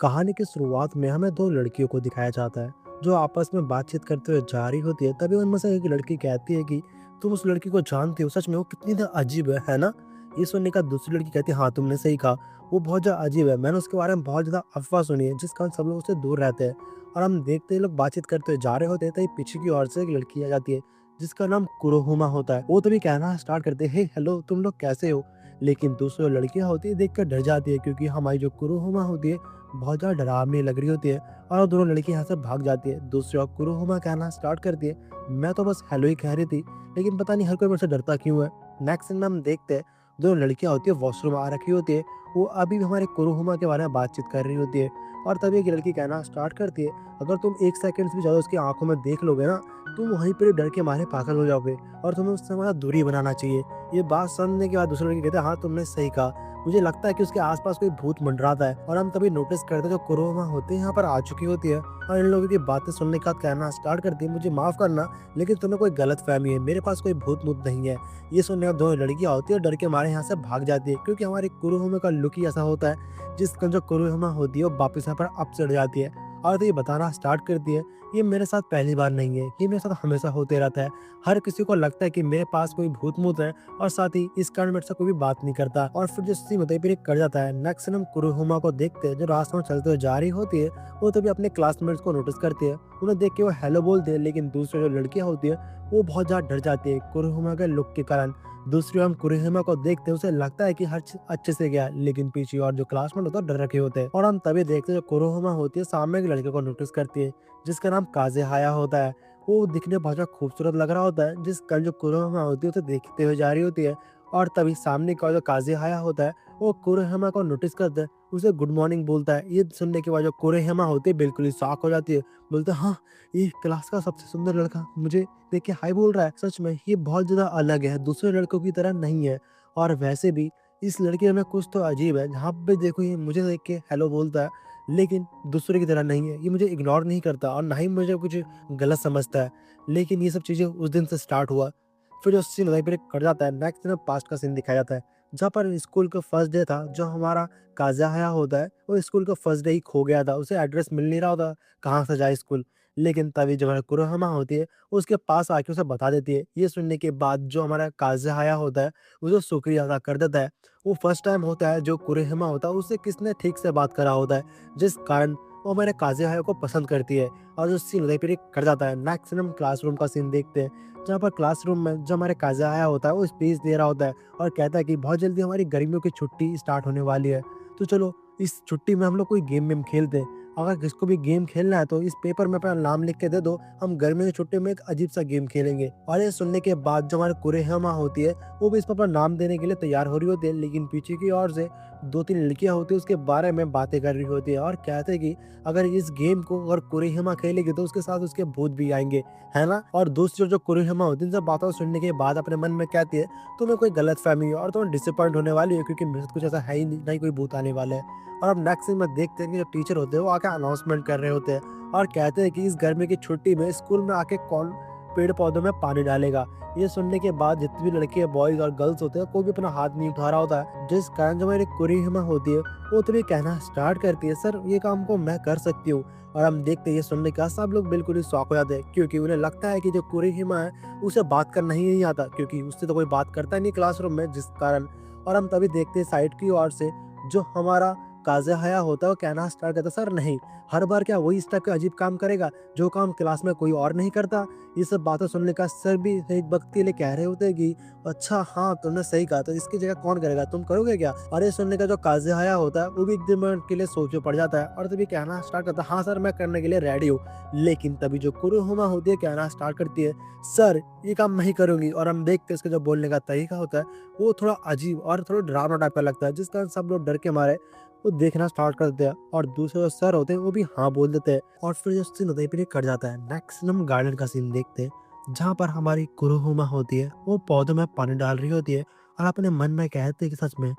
कहानी की शुरुआत में हमें दो लड़कियों को दिखाया जाता है जो आपस में बातचीत करते हुए जा रही होती है। तभी उनमें से एक लड़की कहती है कि तुम उस लड़की को जानते हो, सच में वो कितनी ज्यादा अजीब है ना। ये सुनने का दूसरी लड़की कहती है हाँ तुमने सही कहा, वो बहुत ज्यादा अजीब है, मैंने उसके बारे में बहुत ज्यादा अफवाह सुनी है जिस कारण सब लोग उससे दूर रहते हैं। और हम देखते हैं लोग बातचीत करते हुए जा रहे होते हैं तभी पीछे की ओर से एक लड़की आ जाती है जिसका नाम कुरोहुमा होता है। वो तभी कहना स्टार्ट करते हैं हे हेलो तुम लोग कैसे हो। लेकिन दूसरी जो लड़कियां होती है देखकर डर जाती है क्योंकि हमारी जो कुरोहुमा होती है बहुत ज़्यादा डरावनी लग रही होती है। और वो दोनों लड़की यहाँ से भाग जाती है। दूसरी ओर कुरुहुमा कहना स्टार्ट करती है मैं तो बस हेलो ही कह रही थी, लेकिन पता नहीं हर कोई मेरे से डरता क्यों है। नेक्स्ट सीन में हम देखते हैं दोनों लड़कियां होती है वॉशरूम आ रखी होती है। वो अभी भी हमारे कुरुहुमा के बारे में बातचीत कर रही होती है। और तभी एक लड़की कहना स्टार्ट करती है अगर तुम एक सेकंड भी ज़्यादा उसकी आंखों में देख लोगे ना, तुम वहीं पर डर के मारे पागल हो जाओगे और तुम्हें उससे हमारा दूरी बनाना चाहिए। ये बात सुनने के बाद दूसरे लड़की कहते हैं हाँ तुमने सही कहा, मुझे लगता है कि उसके आसपास कोई भूत मंडराता है। और हम तभी नोटिस करते हैं जो कोरोमा होते हैं यहाँ पर आ चुकी होती है और इन लोगों की बातें सुनने के बाद कहना स्टार्ट करती है मुझे माफ करना, लेकिन तुम्हें कोई गलत फहमी है, मेरे पास कोई भूत मूत नहीं है। ये सुनने के बाद दोनों लड़कियां होती है डर के मारे यहाँ से भाग जाती है क्योंकि हमारे कुरुहुमा का लुक ही ऐसा होता है जिसका जो कुरुहुमा होती है वो वापस यहाँ पर अप चढ़ जाती है। और तो ये बताना स्टार्ट करती है ये मेरे साथ पहली बार नहीं है, ये मेरे साथ हमेशा होते रहता है। हर किसी को लगता है कि मेरे पास कोई भूत मूत है और साथ ही इस कारण मेरे से कोई भी बात नहीं करता। और फिर जो सी मतलब फिर कर जाता है। नेक्स्ट हम कुरुहुमा को देखते हैं जो रास्ते में चलते हुए जा रही होती है। वो तभी अपने क्लासमेट्स को नोटिस करती है, उन्हें देख के वो हेलो बोलते हैं, लेकिन दूसरी जो लड़कियां होती है वो बहुत ज्यादा डर जाती है कुरुहुमा के लुक के कारण। दूसरी ओर हम कुरुहुमा को देखते हैं, उसे लगता है कि हर चीज अच्छे से गया, लेकिन पीछे और जो क्लासमेट होता है डर रखे होते हैं। और हम तभी देखते हैं जो कुरुहुमा होती है सामने एक लड़के को नोटिस करती है जिसका नाम काजे हाया होता है। वो दिखने में बहुत ज़्यादा खूबसूरत लग रहा होता है जिस कल जो कुरोहमा होती है उसे देखते हुए जा रही होती है। और तभी सामने का जो काज़ेहाया होता है वो कुरोहमा को नोटिस करता है, उसे गुड मॉर्निंग बोलता है। ये सुनने के बाद जो कुरोहमा होती है बिल्कुल ही शॉक हो जाती है, बोलता है हाँ ये क्लास का सबसे सुंदर लड़का मुझे देख के हाय बोल रहा है, सच में ये बहुत ज़्यादा अलग है, दूसरे लड़कों की तरह नहीं है। और वैसे भी इस लड़के में कुछ तो अजीब है, जहाँ पे देखो ये मुझे देख के हेलो बोलता है, लेकिन दूसरे की तरह नहीं है, ये मुझे इग्नोर नहीं करता और ना ही मुझे कुछ गलत समझता है। लेकिन ये सब चीज़ें उस दिन से स्टार्ट हुआ। फिर जो सीन वहीं पे कट जाता है, नेक्स्ट दिन पास्ट का सीन दिखाया जाता है, जहाँ पर स्कूल का फर्स्ट डे था। जो हमारा काज़ाया होता है, वो स्कूल का फर्स्ट डे ही खो गया था, उसे एड्रेस मिल नहीं रहा होता, कहाँ से जाए स्कूल। लेकिन तभी जो हमारी कुरोहमा होती है, वो उसके पास आके उसे बता देती है। ये सुनने के बाद जो हमारा काज़ाया होता है, उसे शुक्रिया अदा कर देता है। वो फर्स्ट टाइम होता है जो कुरोहमा होता है, उससे किसने ठीक से बात करा होता है, जिस कारण वो मेरे काज़ेहाया को पसंद करती है। और जो सीन उदयपुर कर जाता है। नेक्स्ट सीन हम क्लासरूम का सीन देखते हैं, जहाँ पर क्लासरूम में जो हमारे काज़ेहाया होता है वो स्पीच दे रहा होता है और कहता है कि बहुत जल्दी हमारी गर्मियों की छुट्टी स्टार्ट होने वाली है, तो चलो इस छुट्टी में हम लोग कोई गेम वेम खेलते हैं। अगर किसको भी गेम खेलना है तो इस पेपर में अपना नाम लिख के दे दो, हम गर्मियों की छुट्टी में एक अजीब सा गेम खेलेंगे। और ये सुनने के बाद जो हमारे कुरेहमा होती है वो भी इस पर अपना नाम देने के लिए तैयार हो रही होती है, लेकिन पीछे की ओर से 2-3 लड़कियाँ होती है उसके बारे में बातें कर रही होती है और कहते हैं कि अगर इस गेम को अगर कुरेहमा खेलेगी तो उसके साथ उसके भूत भी आएँगे, है ना? और दूसरी जो कुरेहमा होती है इन सब बातों को सुनने के बाद अपने मन में कहती है तुम्हें कोई गलतफ़हमी है और तुम डिसअपॉइंट होने वाली हो क्योंकि मेरे साथ कुछ ऐसा है ही नहीं, ना ही कोई भूत आने वाला है। और अब नेक्स्ट सीन में देखते हैं कि जो टीचर होते हैं वो आके अनाउंसमेंट कर रहे होते हैं और कहते हैं कि इस गर्मी की छुट्टी में स्कूल में आके कौन पेड़ पौधों में पानी डालेगा। ये सुनने के बाद जितने भी लड़के बॉयज और गर्ल्स होते हैं कोई भी अपना हाथ नहीं उठा रहा होता है, जिस कारण जो मेरी कुरीहमा होती है वो तो भी कहना स्टार्ट करती है सर ये काम को मैं कर सकती हूँ। और हम देखते हैं ये सुनने के बाद सब लोग बिल्कुल ही शॉक हो जाते हैं क्योंकि उन्हें लगता है कि जो कुरीहिमा है उसे बात करना ही नहीं आता क्योंकि उससे तो कोई बात करता ही नहीं क्लासरूम में, जिस कारण। और हम तभी देखते हैं साइड की ओर से जो हमारा काज़ेहाया होता है वो कहना स्टार्ट करता है सर नहीं, हर बार क्या वही इस टाइप का अजीब काम करेगा जो काम क्लास में कोई और नहीं करता। ये सब बातें सुनने का सर भी एक वक्त के लिए कह रहे होते हैं कि अच्छा हाँ तुमने सही कहा, तो इसकी जगह कौन करेगा, तुम करोगे क्या। और ये सुनने का जो काज़ेहाया होता है वो भी एक दिन के लिए सोच में पड़ जाता है और तभी कहना स्टार्ट करता है हाँ सर मैं करने के लिए रेडी हूँ। लेकिन तभी जो कुरुहुमा होती है कहना स्टार्ट करती है सर ये काम मैं ही करूंगी। और हम देखते हैं इसका जो बोलने का तरीका होता है वो थोड़ा अजीब और थोड़ा डरावना टाइप का लगता है, जिस कारण सब लोग डर के मारे वो देखना स्टार्ट कर देते हैं और दूसरे जो सर होते हैं वो भी हाँ बोल देते हैं। और फिर जो सीन होता है फिर ये कट जाता है। नेक्स्ट हम गार्डन का सीन देखते हैं, जहाँ पर हमारी कुरुहुमा होती है वो पौधों में पानी डाल रही होती है और अपने मन में कहते हैं कि सच में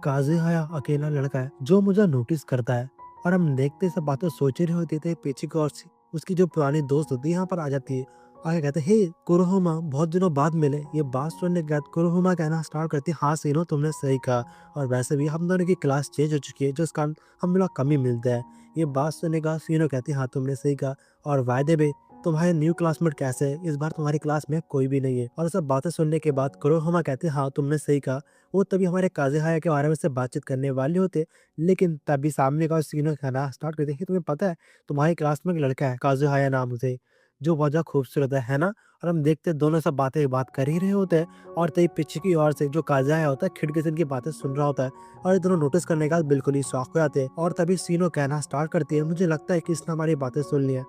काज़ेहाया अकेला लड़का है जो मुझे नोटिस करता है। और हम देखते सब बातें सोच ही रहे होते थे, पीछे की ओर से उसकी जो पुरानी दोस्त होती है यहाँ पर आ जाती है आगे कहते हे कुरोहोमा बहुत दिनों बाद मिले। ये बात सुनने के बाद कुरोहोमा कहना स्टार्ट करती है हाँ सीनो तुमने सही कहा, और वैसे भी हम दोनों की क्लास चेंज हो चुकी है जिस कारण हम लोग कम ही मिलते हैं। ये बात सुनने के बाद सीनो कहती है हाँ तुमने सही कहा, और वायदे भी तुम्हारे न्यू क्लासमेट कैसे है, इस बार तुम्हारी क्लास में कोई भी नहीं है। और सब बातें सुनने के बाद कुरोहोमा कहते हैं हाँ तुमने सही कहा। वो तभी हमारे काज़ेहाया के बारे में से बातचीत करने वाले होते, लेकिन तभी सामने का सीनो कहना स्टार्ट करते हैं कि तुम्हें पता है तुम्हारी क्लास में एक लड़का है काज़ेहाया नाम से, जो बहुत ज़्यादा खूबसूरत है ना? और हम देखते हैं दोनों सब बात कर ही रहे होते हैं, और तभी पीछे की ओर से जो काज़ाया होता है खिड़की से इनकी बातें सुन रहा होता है, और ये दोनों नोटिस करने के बाद बिल्कुल ही शॉक हो जाते हैं, और तभी सीनो कहना स्टार्ट करती है मुझे लगता है कि इसने हमारी बातें सुन ली है।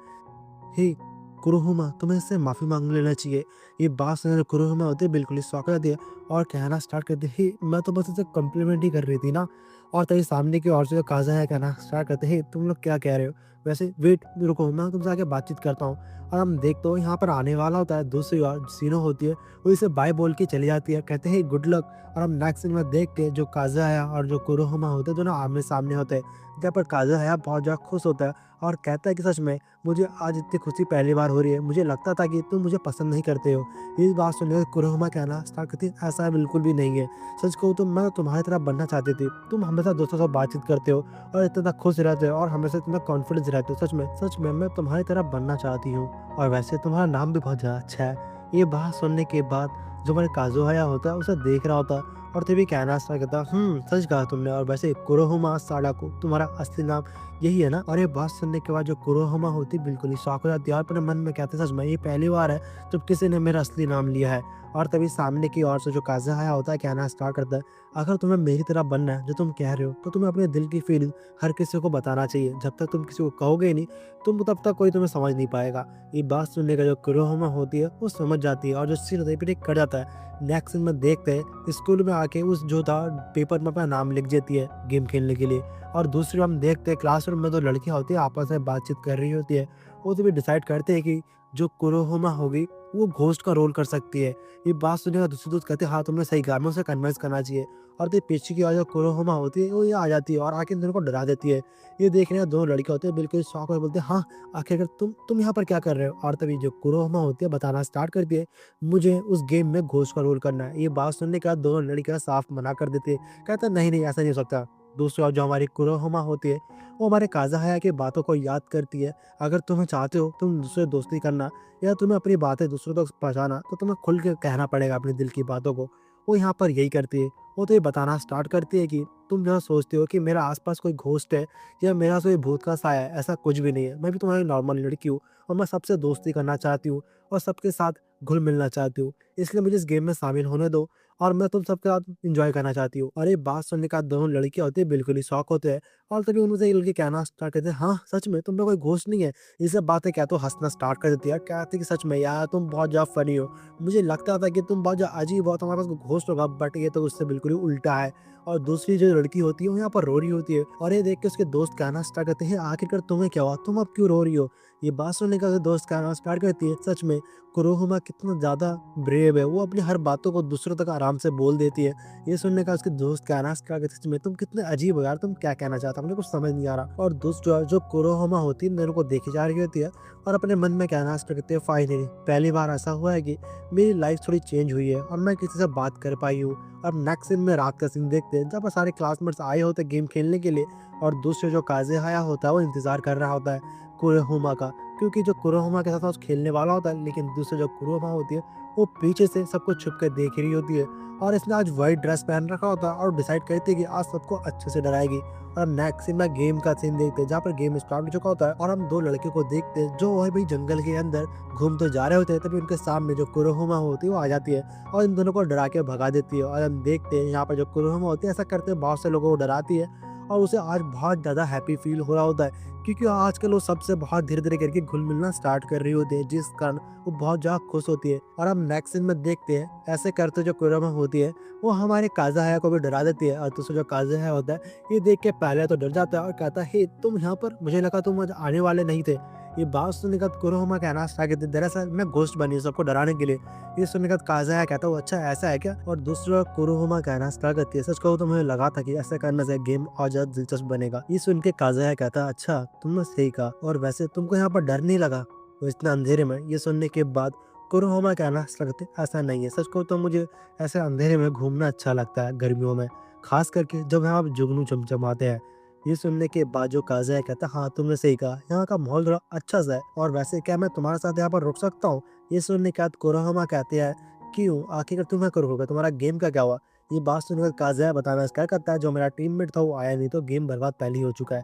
हे कुरुहुमा तुम्हें इससे माफ़ी माँग लेना चाहिए। ये बात सुनकर कुरुहुमा होती है बिल्कुल ही शॉक हो जाती है, और कहना स्टार्ट करती है हे मैं तो बस इसे कॉम्प्लीमेंट ही कर रही थी ना। और तभी सामने की ओर से जो काज़ा है कहना स्टार्ट करते हैं हे तुम लोग क्या कह रहे हो? वैसे वेट रुको मैं तुमसे आके बातचीत करता हूँ। और हम देखते हो यहाँ पर आने वाला होता है, दूसरी ओर सीनो होती है वो इसे बाय बोल के चली जाती है, कहते हैं गुड लक। और हम नेक्स्ट सीन में देखते हैं जो काज़ा है और जो कुरुहुमा होते हैं दोनों आमने-सामने होते हैं। जहाँ पर काज़ा है बहुत ज़्यादा खुश होता है और कहता है कि सच में मुझे आज इतनी खुशी पहली बार हो रही है। मुझे लगता था कि तुम मुझे पसंद नहीं करते हो। ये बात सुनकर कुरुहुमा कहना स्टार्ट करती है ऐसा बिल्कुल भी नहीं है। सच कहूँ तो मैं तुम्हारी तरह बनना चाहती थी। तुम हमेशा दोस्तों से बातचीत करते हो और इतना खुश रहते हो और हमेशा इतना कॉन्फिडेंस रहते हो। सच में मैं तुम्हारी तरह बनना चाहती हूँ, और वैसे तुम्हारा नाम भी बहुत ज़्यादा अच्छा है। ये बात सुनने के बाद जो हमारे काज़ुहाया होता है उसे देख रहा होता है, और तभी कहना स्टार्ट करता सच कहा तुमने, और वैसे कुरोहुमा साडाको तुम्हारा असली नाम यही है ना? और ये बात सुनने के बाद जो कुरोहोमा होती है बिल्कुल ही शॉक हो जाती है और अपने मन में कहते हैं सच में ये पहली बार है जब किसी ने मेरा असली नाम लिया है। और तभी सामने की ओर से जो काज़ाहाया होता है कहना स्टार्ट करता है अगर तुम्हें मेरी तरह बनना है जो तुम कह रहे हो तो तुम्हें अपने दिल की फीलिंग हर किसी को बताना चाहिए। जब तक तुम किसी को कहोगे ही नहीं तुम तब तक कोई तुम्हें समझ नहीं पाएगा। ये बात सुनने का जो कुरोहोमा होती है वो समझ जाती है और जो सीन होता है फिर कर जाता है। नेक्स्ट सीन में देखते हैं स्कूल में आके उस जो था पेपर में अपना नाम लिख देती है गेम खेलने के लिए। और दूसरी हम देखते हैं क्लासरूम में 2 लड़कियाँ होती हैं आपस में बातचीत कर रही होती है। वो तभी डिसाइड करते हैं कि जो कुरोहोमा होगी वो घोस्ट का रोल कर सकती है। ये बात सुनने का दूसरे दोस्त कहते हैं हाँ तुमने सही कहा, हमें उसे कन्विंस करना चाहिए। और तभी पीछे की ओर जो कुरोहोमा होती है वो ये आ जाती है और आके इन दोनों को डरा देती है। ये देखने दोनों लड़कियाँ होती है बिल्कुल शॉक होकर बोलते हैं हाँ आखिरकार तुम यहाँ पर क्या कर रहे हो? और तभी जो कुरोहोमा होती है बताना स्टार्ट करती है मुझे उस गेम में घोस्ट का रोल करना है। ये बात सुनने के बाद दोनों लड़कियाँ साफ मना कर देती है, कहता है नहीं ऐसा नहीं हो सकता। दूसरी ओर जो हमारी कुरोहोमा होती है वो हमारे काज़ाहाया की बातों को याद करती है। अगर तुम्हें चाहते हो तुम दूसरे दोस्ती करना या तुम्हें अपनी बातें दूसरों तक पहुँचाना तो तुम्हें खुल के कहना पड़ेगा अपने दिल की बातों को। वो यहाँ पर यही करती है। वो तो ये बताना स्टार्ट करती है कि तुम जहाँ सोचते हो कि मेरा आस-पास कोई घोस्ट है या मेरा कोई भूत का साया है, ऐसा कुछ भी नहीं है। मैं भी तुम्हारी नॉर्मल लड़की हूँ और मैं सबसे दोस्ती करना चाहती हूँ और सबके साथ घुल-मिलना चाहती हूँ। इसलिए मुझे इस गेम में शामिल होने दो और मैं तुम सबके साथ एन्जॉय करना चाहती हूँ। और ये बात सुनने के बाद दोनों लड़कियाँ होती हैं बिल्कुल ही शॉक होते हैं और तभी उनमें से एक लड़की कहना स्टार्ट करती है, "हाँ, सच में तुम पे कोई घोस्ट नहीं है।" ये सब बातें कहते हुए हँसना स्टार्ट कर देती है। कहती है कि सच में यार तुम बहुत ज़्यादा फ़नी हो। मुझे लगता था कि तुम बहुत ज़्यादा अजीब हो, तुम्हारे पास कोई घोस्ट होगा, बट ये तो उससे बिल्कुल ही उल्टा है। और दूसरी जो लड़की होती है वो यहाँ पर रो रही होती है और ये देख के उसके दोस्त कहना स्टार्ट करते हैं, "आखिरकार तुम्हें क्या हुआ? तुम अब क्यों रो रही हो?" ये बात सुनने के बाद दोस्त कहना स्टार्ट करती है, "सच में कुरोहुमा कितना ज़्यादा ब्रेव है, वो अपनी हर बातों को दूसरों तक आराम से बोल देती है।" ये सुनने का उसके दोस्त कहना स्टार्ट करते, "सच में तुम कितने अजीब हो यार, तुम क्या कहना चाहते हो? मुझे कुछ समझ नहीं आ रहा।" और दोस्त जो कुरोहुमा होती है, इन दोनों को देखी जा रही होती है और अपने मन में कहना स्टार्ट करती है, "फाइनली पहली बार ऐसा हुआ है कि मेरी लाइफ थोड़ी चेंज हुई है और मैं किसी से बात कर पाई हूँ।" अब नेक्स्ट सीन में रात का सीन देखते हैं जहाँ पर सारे क्लासमेट्स आए होते हैं गेम खेलने के लिए और दूसरे जो काज़ेहाया होता है वो इंतज़ार कर रहा होता है कुरोहुमा का, क्योंकि जो कुरोहुमा के साथ वो खेलने वाला होता है, लेकिन दूसरे जो कुरोहुमा होती है वो पीछे से सबको छुप कर देख रही होती है और इसने आज वाइट ड्रेस पहन रखा होता है और डिसाइड करती है कि आज सबको अच्छे से डराएगी। और नेक्स्ट सीन में गेम का सीन देखते हैं जहाँ पर गेम स्टार्ट हो चुका होता है और हम 2 लड़कियों को देखते हैं जो वही भाई जंगल के अंदर घूमते जा रहे होते हैं। तभी उनके सामने जो कुरोहुमा होती है वो आ जाती है और इन दोनों को डरा के भगा देती है। और हम देखते हैं यहाँ पर जो कुरोहुमा होती है ऐसा करते हुए बहुत से लोगों को डराती है और उसे आज बहुत ज़्यादा हैप्पी फील हो रहा होता है, क्योंकि आजकल वो सबसे बहुत धीरे-धीरे करके घुल-मिलना स्टार्ट कर रही होती है, जिस कारण वो बहुत ज़्यादा खुश होती है। और हम नेक्स्ट सीन में देखते हैं ऐसे करते जो कुरोहुमा होती है वो हमारे काज़ाहाया को भी डरा देती है और दूसरा जो काज़ाहाया होता है ये देख के पहले तो डर जाता है और कहता है, "हे तुम यहाँ पर? मुझे लगा तुम आज आने वाले नहीं थे।" ये बात सुनने के बाद कुरोहुमा कहना स्टार्ट कर देती है, "दरअसल मैं घोस्ट बनी हूँ सबको डराने के लिए।" ये सुनने के बाद काज़ाहाया कहता है, "ओह अच्छा ऐसा है क्या?" और दूसरा कुरोहुमा कहना स्टार्ट करती है, "सच कहूँ तो मुझे लगा था कि ऐसा करने से गेम और ज़्यादा दिलचस्प बनेगा।" ये सुन के काज़ाहाया कहता है, "अच्छा तुमने सही कहा, और वैसे तुमको यहाँ पर डर नहीं लगा?" तो इतना अंधेरे में ये सुनने के बाद कुरहुमा कहना लगते ऐसा नहीं है। सच कहूँ तो मुझे ऐसे अंधेरे में घूमना अच्छा लगता है गर्मियों में, ख़ास करके जब यहाँ पे जुगनू चमचमाते हैं। ये सुनने के बाद जो काज़ा है कहता है, हाँ, तुमने सही कहा, यहाँ का माहौल थोड़ा अच्छा-सा है और वैसे क्या मैं तुम्हारे साथ यहाँ पर रुक सकता हूँ? ये सुनने के बाद कुरहुमा कहते हैं, क्यों? आखिर तुम्हें क्या रोका? तुम्हारा गेम का क्या हुआ? ये बात सुनकर काज़ा बताना स्टार्ट करता है, जो मेरा टीममेट था वो आया नहीं, तो गेम बर्बाद पहले ही हो चुका है।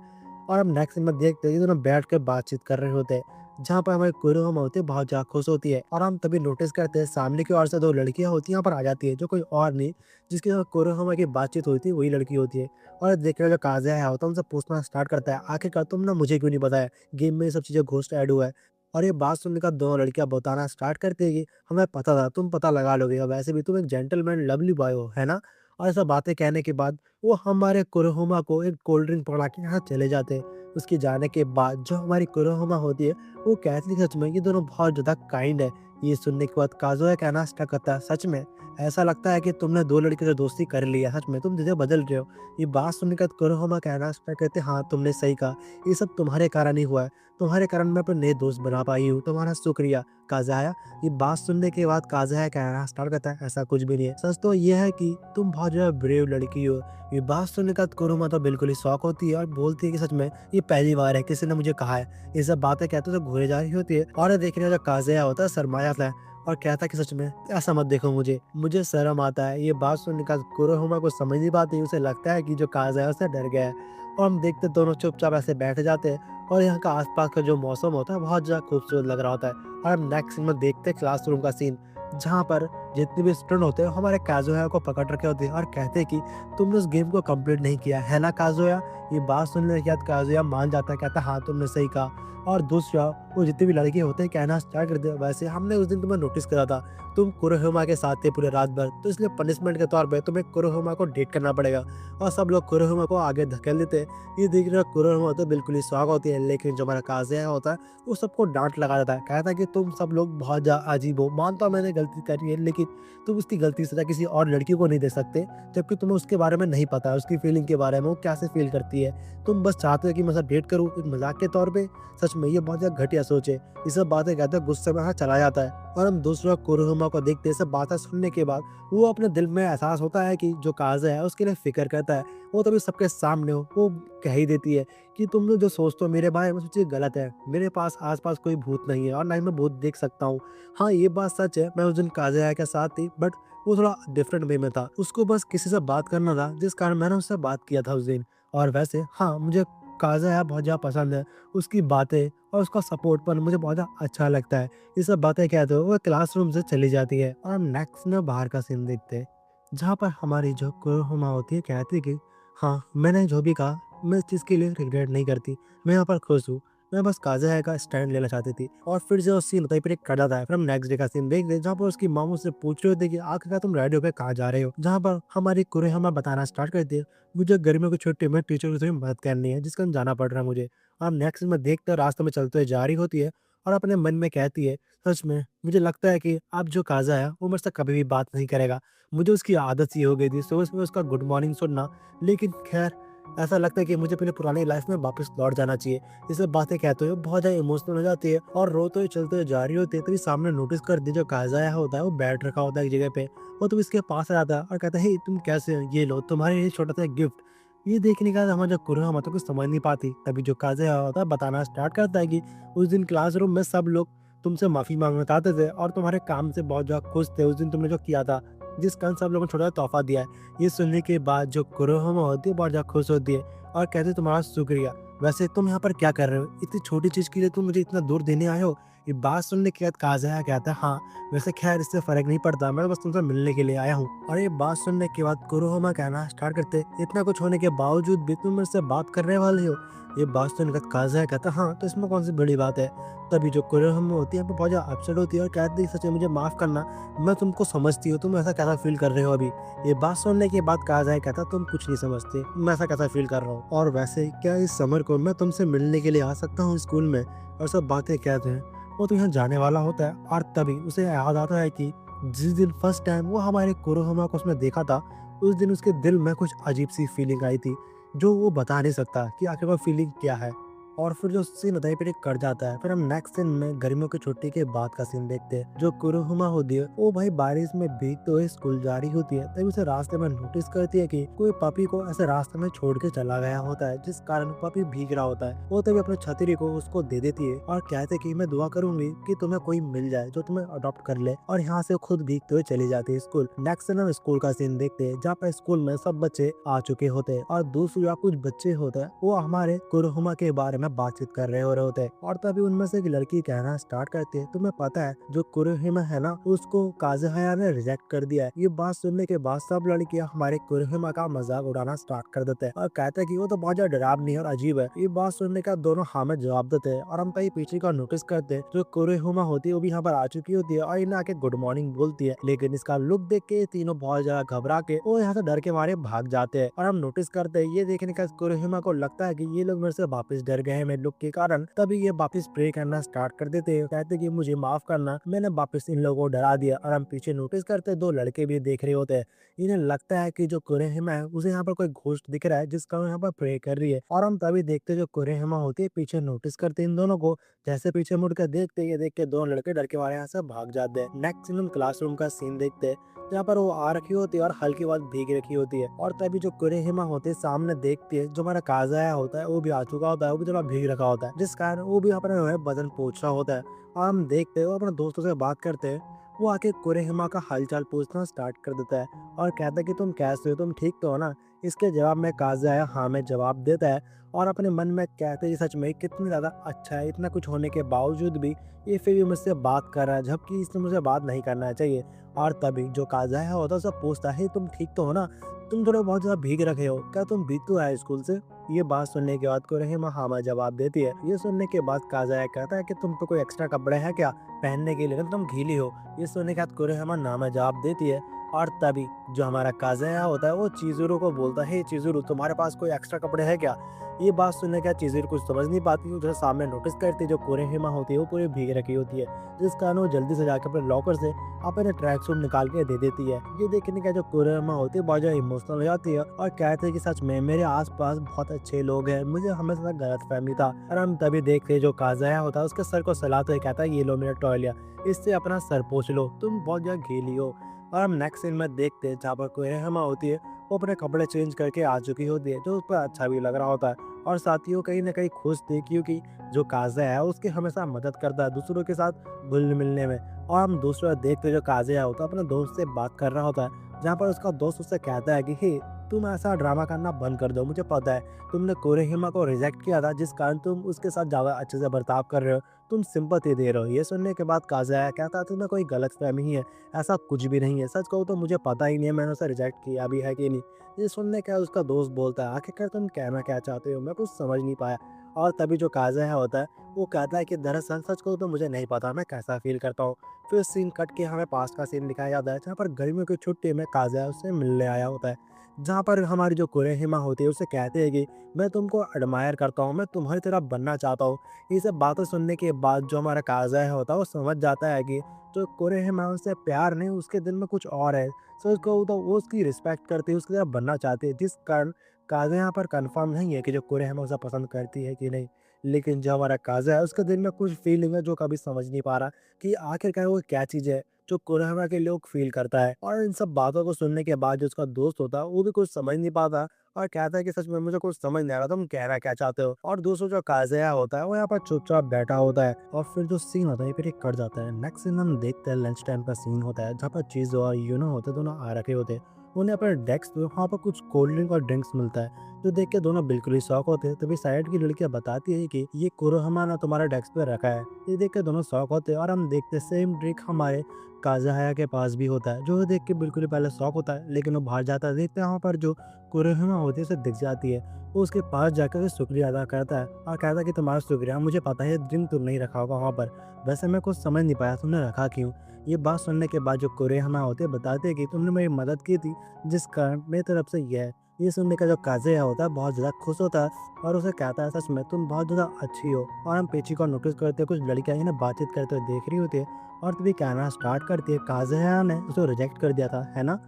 और हम नेक्स्ट सीन में देखते हैं ये दोनों बैठ कर बातचीत कर रहे होते हैं, जहाँ पर हमारी कुरहुमा होती है बहुत ज़्यादा खुश होती है और हम तभी नोटिस करते हैं सामने की ओर से 2 लड़कियाँ होती हैं यहाँ पर आ जाती है, जो कोई और नहीं, जिसके साथ कुरहुमा की बातचीत हुई थी वही लड़की होती है। और देखकर जो काज़ा है होता है उनसे पूछना स्टार्ट करता है, आखिरकार तुम ना मुझे क्यों नहीं बताया? गेम में ये सब चीज़ें घोस्ट ऐड हुआ है। और ये बात सुनने के बाद दोनों लड़कियाँ बताना स्टार्ट करती है कि हमें पता था, तुम पता लगा लोगे और वैसे भी तुम एक जेंटलमैन लवली बॉय हो, है ना? और ऐसा बातें कहने के बाद वो हमारे कुरहुमा को एक कोल्ड ड्रिंक पकड़ा के यहाँ चले जाते हैं। उसके जाने के बाद जो हमारी कुरहुमा होती है, वो कहती है सच में ये दोनों बहुत ज़्यादा काइंड है। ये सुनने के बाद काज़ुया कहना स्टार्ट करता है, सच में ऐसा लगता है कि तुमने 2 लड़कियों से दोस्ती कर ली है, सच में तुम चीज़ें बदल रहे हो। ये बात सुनने के बाद कुरहुमा कहना स्टार्ट करते हैं, हाँ, तुमने सही कहा, ये सब तुम्हारे कारण ही हुआ है। तुम्हारे कारण मैं अपने नए दोस्त बना पाई हूँ, तुम्हारा शुक्रिया काज़ाया। ये बात सुनने के बाद काज़ाया कहना स्टार्ट करता है, ऐसा कुछ भी नहीं है। सच तो ये है कि तुम बहुत ज़्यादा ब्रेव लड़की हो। ये बात सुनने के बाद कुरुमा तो बिल्कुल ही शॉक होती है और बोलती है कि सच में ये पहली बार है किसी ने मुझे कहा है। ये सब बातें कहते तो घूरे जा रही होती है और ये देखने का जो काज़ाया होता है शर्मा जाता है और कहता है कि सच में ऐसा मत देखो मुझे शर्म आता है। ये बात सुनने के बाद कुरुमा को समझ नहीं पाती, उसे लगता है कि जो काज़ाया है उससे डर गया है। और हम देखते दोनों चुपचाप ऐसे बैठ जाते हैं और यहाँ का आसपास का जो मौसम होता है बहुत ज़्यादा खूबसूरत लग रहा होता है। और हम नेक्स्ट सीन में देखते हैं क्लासरूम का सीन, जहाँ पर जितने भी स्टूडेंट होते हैं हमारे काज़ोया को पकड़ रखे होते हैं और कहते हैं कि तुमने उस गेम को कंप्लीट नहीं किया है ना काज़ोया? ये बात सुनने के बाद काज़ोया मान जाता है, कहता है हाँ, तुमने सही कहा। और दूसरा, वो जितने भी लड़के होते हैं कहना स्टार्ट कर दिया, वैसे हमने उस दिन तुम्हें नोटिस करा था, तुम कुरोहिमा के साथ थे पूरे रात भर, तो इसलिए पनिशमेंट के तौर पे तुम्हें कुरोहिमा को डेट करना पड़ेगा। और सब लोग कुरोहिमा को आगे धकेल देते हैं। ये देख रहा कुरोहिमा तो बिल्कुल ही शॉक होती है, लेकिन जो हमारा काज़ोया होता है वो सबको डांट लगा देता है, कहता है कि तुम सब लोग बहुत ज़्यादा अजीब हो, मानता हूँ मैंने गलती करी है, लेकिन तुम उसकी गलती की सज़ा किसी और लड़की को नहीं दे सकते, जबकि तुम्हें उसके बारे में नहीं पता है, उसकी फीलिंग के बारे में, वो कैसे फील करती है। तुम बस चाहते हो कि मैं उससे डेट करूँ एक मज़ाक के तौर पे। सच में ये बहुत ज़्यादा घटिया सोच है। ये सब बातें कहते हुए गुस्से में वहाँ चला जाता है और हम दूसरा कुरुहुमा को देखते हैं। ये सब बातें सुनने के बाद वो अपने दिल में एहसास होता है कि जो काज़ा है उसके लिए फ़िक्र करता है। वो तभी सबके सामने वो कह ही देती है कि तुम लोग जो सोचते हो मेरे बारे में, सोचिए गलत है। मेरे पास आस-पास कोई भूत नहीं है और ना ही मैं भूत देख सकता हूँ। हाँ, ये बात सच है, मैं उस दिन काज़ा के साथ थी, बट वो थोड़ा डिफरेंट वे में था। उसको बस किसी से बात करना था, जिस कारण मैंने उससे बात किया था उस दिन। और वैसे हाँ, मुझे काज़ा बहुत ज़्यादा पसंद है। उसकी बातें और उसका सपोर्टपन मुझे बहुत ज़्यादा अच्छा लगता है। ये सब बातें कहते हुए वो क्लासरूम से चली जाती है और हम नेक्स्ट में बाहर का सीन देखते हैं, जहाँ पर हमारी जो कुरुहुमा होती है कहती है कि हाँ, मैंने जो भी कहा मैं इस चीज़ के लिए रिग्रेट नहीं करती। मैं यहाँ पर खुश हूँ। मैं बस काज़ा का स्टैंड लेना चाहती थी। और फिर जो सीन होता है फिर एक कट जाता है। फिर हम नेक्स्ट डे का सीन देखते हैं, जहाँ पर उसकी मॉम उससे पूछ रहे होते हैं कि आखिरकार तुम रेडी होकर कहाँ जा रहे हो? जहाँ पर हमारी कुरुहुमा बताना स्टार्ट करती है, मुझे गर्मियों की छुट्टी में टीचर की थोड़ी मदद करनी है, जिस कारण जाना पड़ रहा है मुझे। और नेक्स्ट में देखते हैं रास्ते में चलते हुए जा रही होती है और अपने मन में कहती है, सच में मुझे लगता है कि अब जो काज़ा है वो मेरे से कभी भी बात नहीं करेगा। मुझे उसकी आदत सी हो गई थी सुबह-सुबह उसका गुड मॉर्निंग सुनना। लेकिन ख़ैर ऐसा लगता है कि मुझे अपनी पुरानी लाइफ़ में वापस लौट जाना चाहिए। ये सब बातें कहते हुए बहुत ज़्यादा इमोशनल हो जाती है और रोते हुए चलते हुए जा रही होती है, तभी सामने नोटिस करती है जो काज़ा होता है वो बैठ रखा होता है एक जगह पे। वो तो इसके पास आ जाता है और कहता है, हे तुम कैसे हो? ये लो तुम्हारे लिए छोटा-सा गिफ्ट। ये देखने के बाद हमारा जो कुरहुमा तो कुछ समझ नहीं पाती। तभी जो काज़ा होता है बताना स्टार्ट करता है कि उस दिन क्लासरूम में सब लोग तुमसे माफ़ी माँगना चाहते थे और तुम्हारे काम से बहुत ज़्यादा खुश थे उस दिन तुमने जो किया था, जिस कारण सब लोगों ने छोटा-सा तोहफ़ा दिया है। ये सुनने के बाद जो कुरहुमा होती है बहुत ज़्यादा खुश होती है और कहती है तुम्हारा शुक्रिया। वैसे तुम यहाँ पर क्या कर रहे हो? इतनी छोटी चीज़ के लिए तुम मुझे इतना दूर देने आए हो? ये बात सुनने के बाद काज़ा कहता है, हाँ, वैसे ख़ैर इससे फ़र्क नहीं पड़ता, मैं बस तुमसे मिलने के लिए आया हूँ। और ये बात सुनने के बाद कुरुहुमा कहना स्टार्ट करते, इतना कुछ होने के बावजूद भी तुम मुझसे बात करने वाले हो? ये बात सुनकर काज़ा कहता, हाँ, तो इसमें कौन सी बड़ी बात है? तभी जो कुरुहुमा होती है वो बहुत ज़्यादा अपसेट होती है और कहती है, सच में मुझे माफ़ करना, मैं तुमको समझती हूँ, तुम ऐसा कैसा फ़ील कर रहे हो अभी? ये बात सुनने के बाद काज़ा कहता, तुम कुछ नहीं समझते, मैं ऐसा कैसा फ़ील कर रहा हूँ। और वैसे क्या इस समर को मैं तुमसे मिलने के लिए आ सकता हूँ स्कूल में? और सब बातें कहते हैं। वो तो यहाँ जाने वाला होता है और तभी उसे याद आता है कि जिस दिन फर्स्ट टाइम वो हमारे कुरुहुमा को उसने देखा था, उस दिन उसके दिल में कुछ अजीब सी फीलिंग आई थी, जो वो बता नहीं सकता कि आखिर वो फीलिंग क्या है। और फिर जो सीन होता है फिर कट जाता है। फिर हम नेक्स्ट सीन में गर्मियों की छुट्टी के बाद का सीन देखते हैं। जो कुरुहुमा होती है वो भाई बारिश में भीगते हुए स्कूल जा रही होती है, तभी उसे रास्ते में नोटिस करती है कि कोई पपी को ऐसे रास्ते में छोड़ के चला गया होता है, जिस कारण पपी भीग रहा होता है। वो तभी अपनी छतरी को उसको दे देती है और कहते कि मैं दुआ करूंगी कि तुम्हें कोई मिल जाए जो तुम्हें अडॉप्ट कर ले, और यहाँ से खुद भीगते हुए चली जाती है स्कूल। नेक्स्ट सीन हम स्कूल का सीन देखते हैं, जहाँ पर स्कूल में सब बच्चे आ चुके होते हैं और दूसरे कुछ बच्चे होते हैं वो हमारे कुरुहुमा के बारे में बातचीत कर रहे होते हैं। और तभी उनमें से एक लड़की कहना स्टार्ट करती है, तुम्हें पता है जो कुरुहिमा है ना, उसको काज़ुहाया ने रिजेक्ट कर दिया है। ये बात सुनने के बाद सब लड़कियां हमारे कुरुहिमा का मजाक उड़ाना स्टार्ट कर देते हैं और कहते हैं कि वो तो बहुत ज्यादा डरावनी और अजीब है। ये बात सुनने का दोनों हाँ में जवाब देते हैं और हम कहीं पीछे का नोटिस करते हैं, जो कुरुहिमा होती है वो भी यहाँ पर आ चुकी होती है और इन्हें आके गुड मॉर्निंग बोलती है। लेकिन इसका लुक देख के तीनों बहुत ज्यादा घबरा के वो यहाँ से डर के मारे भाग जाते हैं। और हम नोटिस करते हैं ये देखने का कुरुहिमा को लगता है कि ये लोग मेरे से वापस डर गए हैं मेरे लुक के कारण, तभी ये वापस प्रे करना स्टार्ट कर देते हैं। कहते कि मुझे माफ करना, मैंने वापस इन लोगों को डरा दिया। और हम पीछे नोटिस करते हैं दो लड़के भी देख रहे होते हैं। इन्हें लगता है कि जो कुरुहिमा है उसे यहाँ पर कोई घोस्ट दिख रहा है जिसका वो यहाँ पर प्रे कर रही है। और हम तभी देखते हैं जो कुरुहिमा होती है पीछे नोटिस करते हैं इन दोनों को, जैसे पीछे मुड़ कर देखते हैं, ये देख के दोनों लड़के डर के मारे यहाँ से भाग जाते हैं। नेक्स्ट सीन हम क्लासरूम का सीन देखते हैं, जहाँ पर वो आ रखी होती है और हल्की बात भीग रखी होती है। और तभी जो कुरुहिमा होती है सामने देखती है जो हमारा काज़ाया होता है वो भी आ चुका होता है, वो भी थोड़ा भीग रखा होता है, जिस कारण वो भी अपने बदन पोंछ रहा होता है। और हम देखते हैं वो अपने दोस्तों से बात करते हैं, वो आके कुरुहिमा का हालचाल पूछना स्टार्ट कर देता है और कहता है कि तुम कैसे हो, तुम ठीक तो हो ना। इसके जवाब में काज़ाया हाँ में जवाब देता है और अपने मन में कहते हैं सच में कितनी ज़्यादा अच्छा है, इतना कुछ होने के बावजूद भी ये फिर भी मुझसे बात कर रहा है, जबकि इसने मुझे बात नहीं करना चाहिए। और तभी जो काज़ाया होता है उससे पूछता है तुम ठीक तो हो ना, तुम थोड़े बहुत ज़्यादा भीग रखे हो, क्या तुम भीग तो आए स्कूल से। ये बात सुनने के बाद कुरुहिमा हाँ में जवाब देती है। ये सुनने के बाद काज़ाया कहता है कि तुम पे कोई एक्स्ट्रा कपड़े हैं क्या पहनने के लिए, तुम गीली हो। ये सुनने के बाद कुरुहिमा ना में जवाब देती है। और तभी जो हमारा काज़ाया होता है वो चिज़ुरू को बोलता है, चिज़ुरू तुम्हारे पास कोई एक्स्ट्रा कपड़े हैं क्या। ये बात सुनने के बाद चिज़ुरू कुछ समझ नहीं पाती, उधर सामने नोटिस करती है जो कुरुहिमा होती है वो पूरी भीग रखी होती है, जिस कारण वो जल्दी से जाकर अपने लॉकर से अपने ट्रैक सूट निकाल के दे देती है। ये देखने का जो कुरुहिमा होती है बहुत ज्यादा इमोशनल हो जाती है और कहते हैं कि सच में मेरे आसपास बहुत अच्छे लोग हैं, मुझे हमेशा गलतफहमी था। और हम तभी देखते हैं जो काज़ाया होता है उसके सर को सलाते हुए कहता है ये लो मेरा टॉयलिया, इससे अपना सर पोंछ लो, तुम बहुत ज्यादा गीली हो। और हम नेक्स्ट सीन में देखते हैं जहाँ पर कुरुहिमा होती है वो अपने कपड़े चेंज करके आ चुकी होती है, जो उस पर अच्छा भी लग रहा होता है। और साथ ही वो कहीं ना कहीं खुश थी क्योंकि जो काज़ाया है उसकी हमेशा मदद करता है दूसरों के साथ घुल मिलने में। और हम दूसरा देखते जो काज़ाया होता है अपने दोस्त से बात कर रहा होता है, जहाँ पर उसका दोस्त उससे कहता है कि हे तुम ऐसा ड्रामा करना बंद कर दो, मुझे पता है तुमने कुरुहिमा को रिजेक्ट किया था जिस कारण तुम उसके साथ ज़्यादा अच्छे से बर्ताव कर रहे हो, तुम सिंपैथी दे रहे हो। ये सुनने के बाद काज़ाया कहता है तुम्हें कोई गलतफहमी ही है, ऐसा कुछ भी नहीं है, सच कहूँ तो मुझे पता ही नहीं है मैंने उसे रिजेक्ट किया भी है कि नहीं। ये सुनने का उसका दोस्त बोलता है आखिरकार तुम कहना क्या चाहते हो, मैं कुछ समझ नहीं पाया। और तभी जो काज़ाया होता है वो कहता है कि दरअसल सच कहूँ तो मुझे नहीं पता मैं कैसा फील करता हूँ। फिर सीन कट के हमें पास का सीन दिखाया जाता है जहाँ पर गर्मियों की छुट्टी में काज़ाया उससे मिलने आया होता है, जहाँ पर हमारी जो कुरुहिमा होती है उसे कहते हैं कि मैं तुमको एडमायर करता हूँ, मैं तुम्हारी तरह बनना चाहता हूँ। ये सब बातें सुनने के बाद जो हमारा काज़ाया होता है वो समझ जाता है कि जो कुरुहिमा उससे प्यार नहीं, उसके दिल में कुछ और है। सच कहूँ तो वो उसकी रिस्पेक्ट करती है, उसकी तरह बनना चाहती है, जिस कारण काज़ा यहाँ पर कंफर्म नहीं है कि जो कुरुहिमा उसे पसंद करती है कि नहीं। लेकिन जो हमारा काज़ा है उसके दिल में कुछ फीलिंग है जो कभी समझ नहीं पा रहा कि आखिरकार वो क्या चीज़ है जो कुरुहिमा के लोग फील करता है। और इन सब बातों को सुनने के बाद जो उसका दोस्त होता है वो भी कुछ समझ नहीं पाता और कहता है कि सच में मुझे कुछ समझ नहीं आ रहा, तुम कहना क्या चाहते हो। और दूसरा जो काज़या होता है वो यहाँ पर चुपचाप बैठा होता है। और फिर जो सीन होता है फिर एक कट जाता है। नेक्स्ट सीन हम देखते हैं लंच टाइम का सीन होता है, जहाँ पर चीज़ और यूनो होते हैं दोनों आ रखे होते हैं। उन्हें अपने डेस्क पे वहाँ पर कुछ कोल्ड ड्रिंक और ड्रिंक्स मिलता है, जो देख के दोनों बिल्कुल ही शौक होते हैं। तभी साइड की लड़कियां बताती है कि ये कुरुहिमा ना तुम्हारे डेस्क पे रखा है। ये देख के दोनों शौक होते हैं और हम देखते सेम ड्रिंक हमारे काज़ाया के पास भी होता है, जो देख के बिल्कुल ही पहले शौक होता है, लेकिन वो बाहर जाता है देखते हैं वहाँ पर जो कुरुहिमा होती है उसे दिख जाती है। वो उसके पास जाकर के शुक्रिया अदा करता है और कहता है कि तुम्हारा शुक्रिया, मुझे पता है ड्रिंक तुम नहीं रखा होगा वहाँ पर, वैसे मैं कुछ समझ नहीं पाया तुमने रखा क्यों। ये बात सुनने के बाद जो कुरुहिमा होते हैं बताते हैं कि तुमने मेरी मदद की थी जिस कारण मेरी तरफ से यह है। ये सुनने का जो काज़या होता है बहुत ज़्यादा खुश होता है और उसे कहता है सच में तुम बहुत ज़्यादा अच्छी हो। और हम पीछे को नोटिस करते हैं कुछ लड़कियां इन्हें बातचीत करते हुए देख रही होती है और तभी कहना स्टार्ट करती है काज़या ने उसे रिजेक्ट कर दिया था, है ना।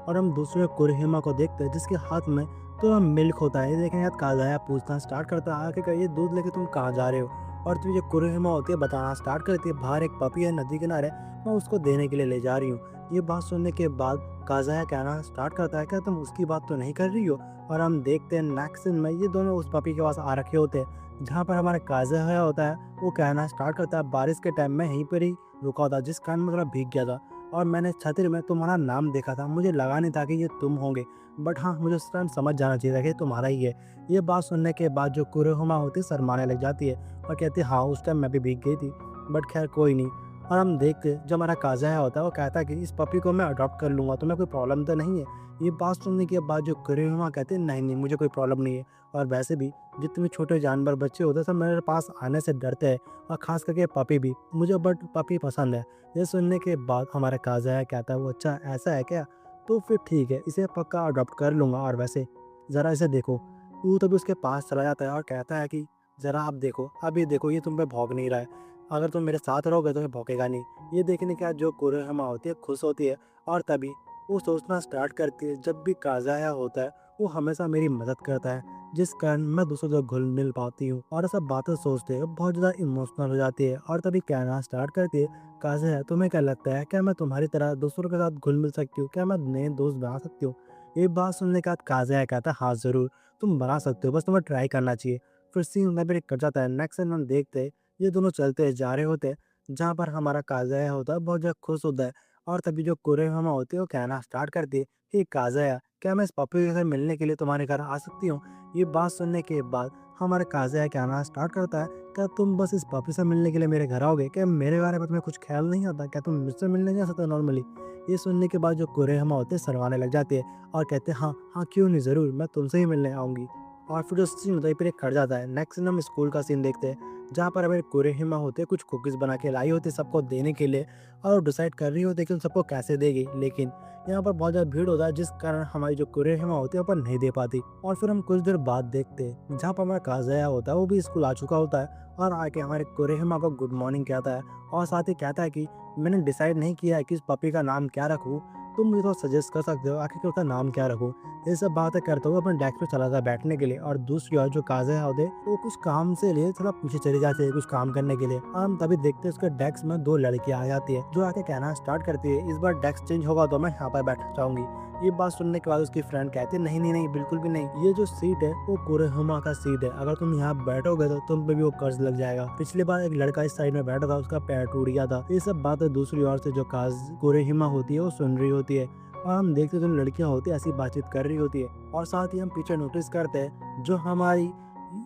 और हम दूसरे कुरुहिमा को देखते हैं जिसके हाथ में तो मिल्क होता है, ये देखें यार काज़ाया पूछना स्टार्ट करता है आके ये दूध लेके तुम कहाँ जा रहे हो? और तो जो कुरहिमा होती है बताना स्टार्ट करती है, बाहर एक पपी है नदी किनारे, मैं उसको देने के लिए ले जा रही हूँ। ये बात सुनने के बाद काज़ाया कहना स्टार्ट करता है, क्या तुम उसकी बात तो नहीं कर रही हो? और हम देखते हैं नेक्स्ट सीन में ये दोनों उस पपी के पास आ रखे होते हैं, जहाँ पर हमारा काज़ाया होता है वो कहना स्टार्ट करता है, बारिश के टाइम में यहीं पर ही रुका था जिस कारण मैं थोड़ा भीग गया था और मैंने छतरी में तुम्हारा नाम देखा था, मुझे लगा नहीं था कि ये तुम होंगे, बट हाँ मुझे उस टाइम समझ जाना चाहिए था कि तुम्हारा ही है। ये बात सुनने के बाद जो कुरहुमा होती है शर्माने लग जाती है और कहती है हाँ उस टाइम मैं भी भीग गई थी, बट खैर कोई नहीं। और हम देखते जो हमारा काज़ाया होता है वो कहता है कि इस पपी को मैं अडॉप्ट कर लूँगा, तुम्हें कोई प्रॉब्लम तो नहीं है? ये बात सुनने के बाद जो कुरहुमा कहते हैं नहीं नहीं मुझे कोई प्रॉब्लम नहीं है, और वैसे भी जितने भी छोटे जानवर बच्चे होते हैं सब मेरे पास आने से डरते हैं, और ख़ास करके पपी भी, मुझे बट पपी पसंद है। ये सुनने के बाद हमारा काज़ाया कहता है वो अच्छा ऐसा है क्या? तो फिर ठीक है, इसे पक्का अडॉप्ट कर लूँगा, और वैसे ज़रा इसे देखो। वो तभी उसके पास चला जाता है और कहता है कि ज़रा आप देखो, अभी देखो ये तुम पे भौंक नहीं रहा है, अगर तुम मेरे साथ रहोगे तो ये भौंकेगा नहीं। ये देखने के बाद जो कुरहुमा होती है खुश होती है, और तभी वो सोचना स्टार्ट करती है जब भी काज़ाया होता है वो हमेशा मेरी मदद करता है, जिस कारण मैं दूसरों से घुल मिल पाती हूँ, और सब बातें सोचते हुए बहुत ज़्यादा इमोशनल हो जाती है, और तभी कहना स्टार्ट करती है काज़ाया तुम्हें क्या लगता है क्या मैं तुम्हारी तरह दूसरों के साथ घुल मिल सकती हूँ, क्या मैं नए दोस्त बना सकती हूँ? ये बात सुनने के बाद काज़ाया कहता है हाँ ज़रूर, तुम बना सकते हो, बस तुम्हें ट्राई करना चाहिए। फिर सीन उन्हें ब्रेक कर जाता है, नेक्स्ट सीन हम देखते हैं ये दोनों चलते जा रहे होते हैं, जहाँ पर हमारा काज़ाया होता है बहुत ज़्यादा खुश होता है, और तभी जो कुरहुमा होती है वो कहना स्टार्ट करती है हे काज़ाया क्या मैं इस पप्पी के साथ मिलने के लिए तुम्हारे घर आ सकती हूँ? ये बात सुनने के बाद हमारा काज़ाया कहना स्टार्ट करता है, क्या तुम बस इस पपी से मिलने के लिए मेरे घर आओगे? क्या मेरे बारे में तुम्हें कुछ ख्याल नहीं आता? क्या तुम मुझसे मिलने नहीं आ सकते नॉर्मली? ये सुनने के बाद जो कुरहुमा होते हैं शर्माने लग जाती है और कहते हैं हाँ, हाँ क्यों नहीं, ज़रूर मैं तुमसे ही मिलने आऊँगी। और फिर जो सीन होता है फिर एक खट जाता है। नेक्स्ट सीन हम स्कूल का सीन देखते हैं, जहाँ पर हमें कुरहुमा होते हैं कुछ कुकीज़ बना के लाई होती है सबको देने के लिए, और डिसाइड कर रही होती है कि उन सबको कैसे देगी, लेकिन यहाँ पर बहुत ज़्यादा भीड़ होता है जिस कारण हमारी जो कुरहुमा होती है वो पर नहीं दे पाती। और फिर हम कुछ देर बाद देखते हैं जहाँ पर हमारा काज़ाया होता है वो भी स्कूल आ चुका होता है, और आके हमारे कुरहुमा को गुड मॉर्निंग कहता है, और साथ ही कहता है कि मैंने डिसाइड नहीं किया है कि इस पपी का नाम क्या रखूँ, तुम मुझे तो सजेस्ट कर सकते हो आखिर उसका नाम क्या रखूँ? ये सब बातें करते हुए अपने डेस्क पे चला था बैठने के लिए, और दूसरी ओर जो काज़ाया होते वो कुछ काम से लिए थोड़ा पीछे चले जाते हैं कुछ काम करने के लिए, और हम तभी देखते हैं उसके डेस्क में दो लड़कियां आ जाती है जो आके कहना स्टार्ट करती है इस बार डेस्क चेंज होगा तो मैं यहाँ पर बैठ जाऊंगी। ये बात सुनने के बाद उसकी फ्रेंड कहती है नहीं नहीं नहीं बिल्कुल भी नहीं, ये जो सीट है वो कुरहुमा का सीट है, अगर तुम यहाँ बैठोगे तो तुम पे भी वो कर्ज लग जाएगा, पिछली बार एक लड़का इस साइड में बैठा था उसका पैर टूट गया था। ये सब बातें दूसरी ओर से जो कुरहुमा होती है वो सुन रही होती है, और हम देखते हैं जो लड़कियां होती है ऐसी बातचीत कर रही होती है, और साथ ही हम पीछे नोटिस करते हैं जो हमारी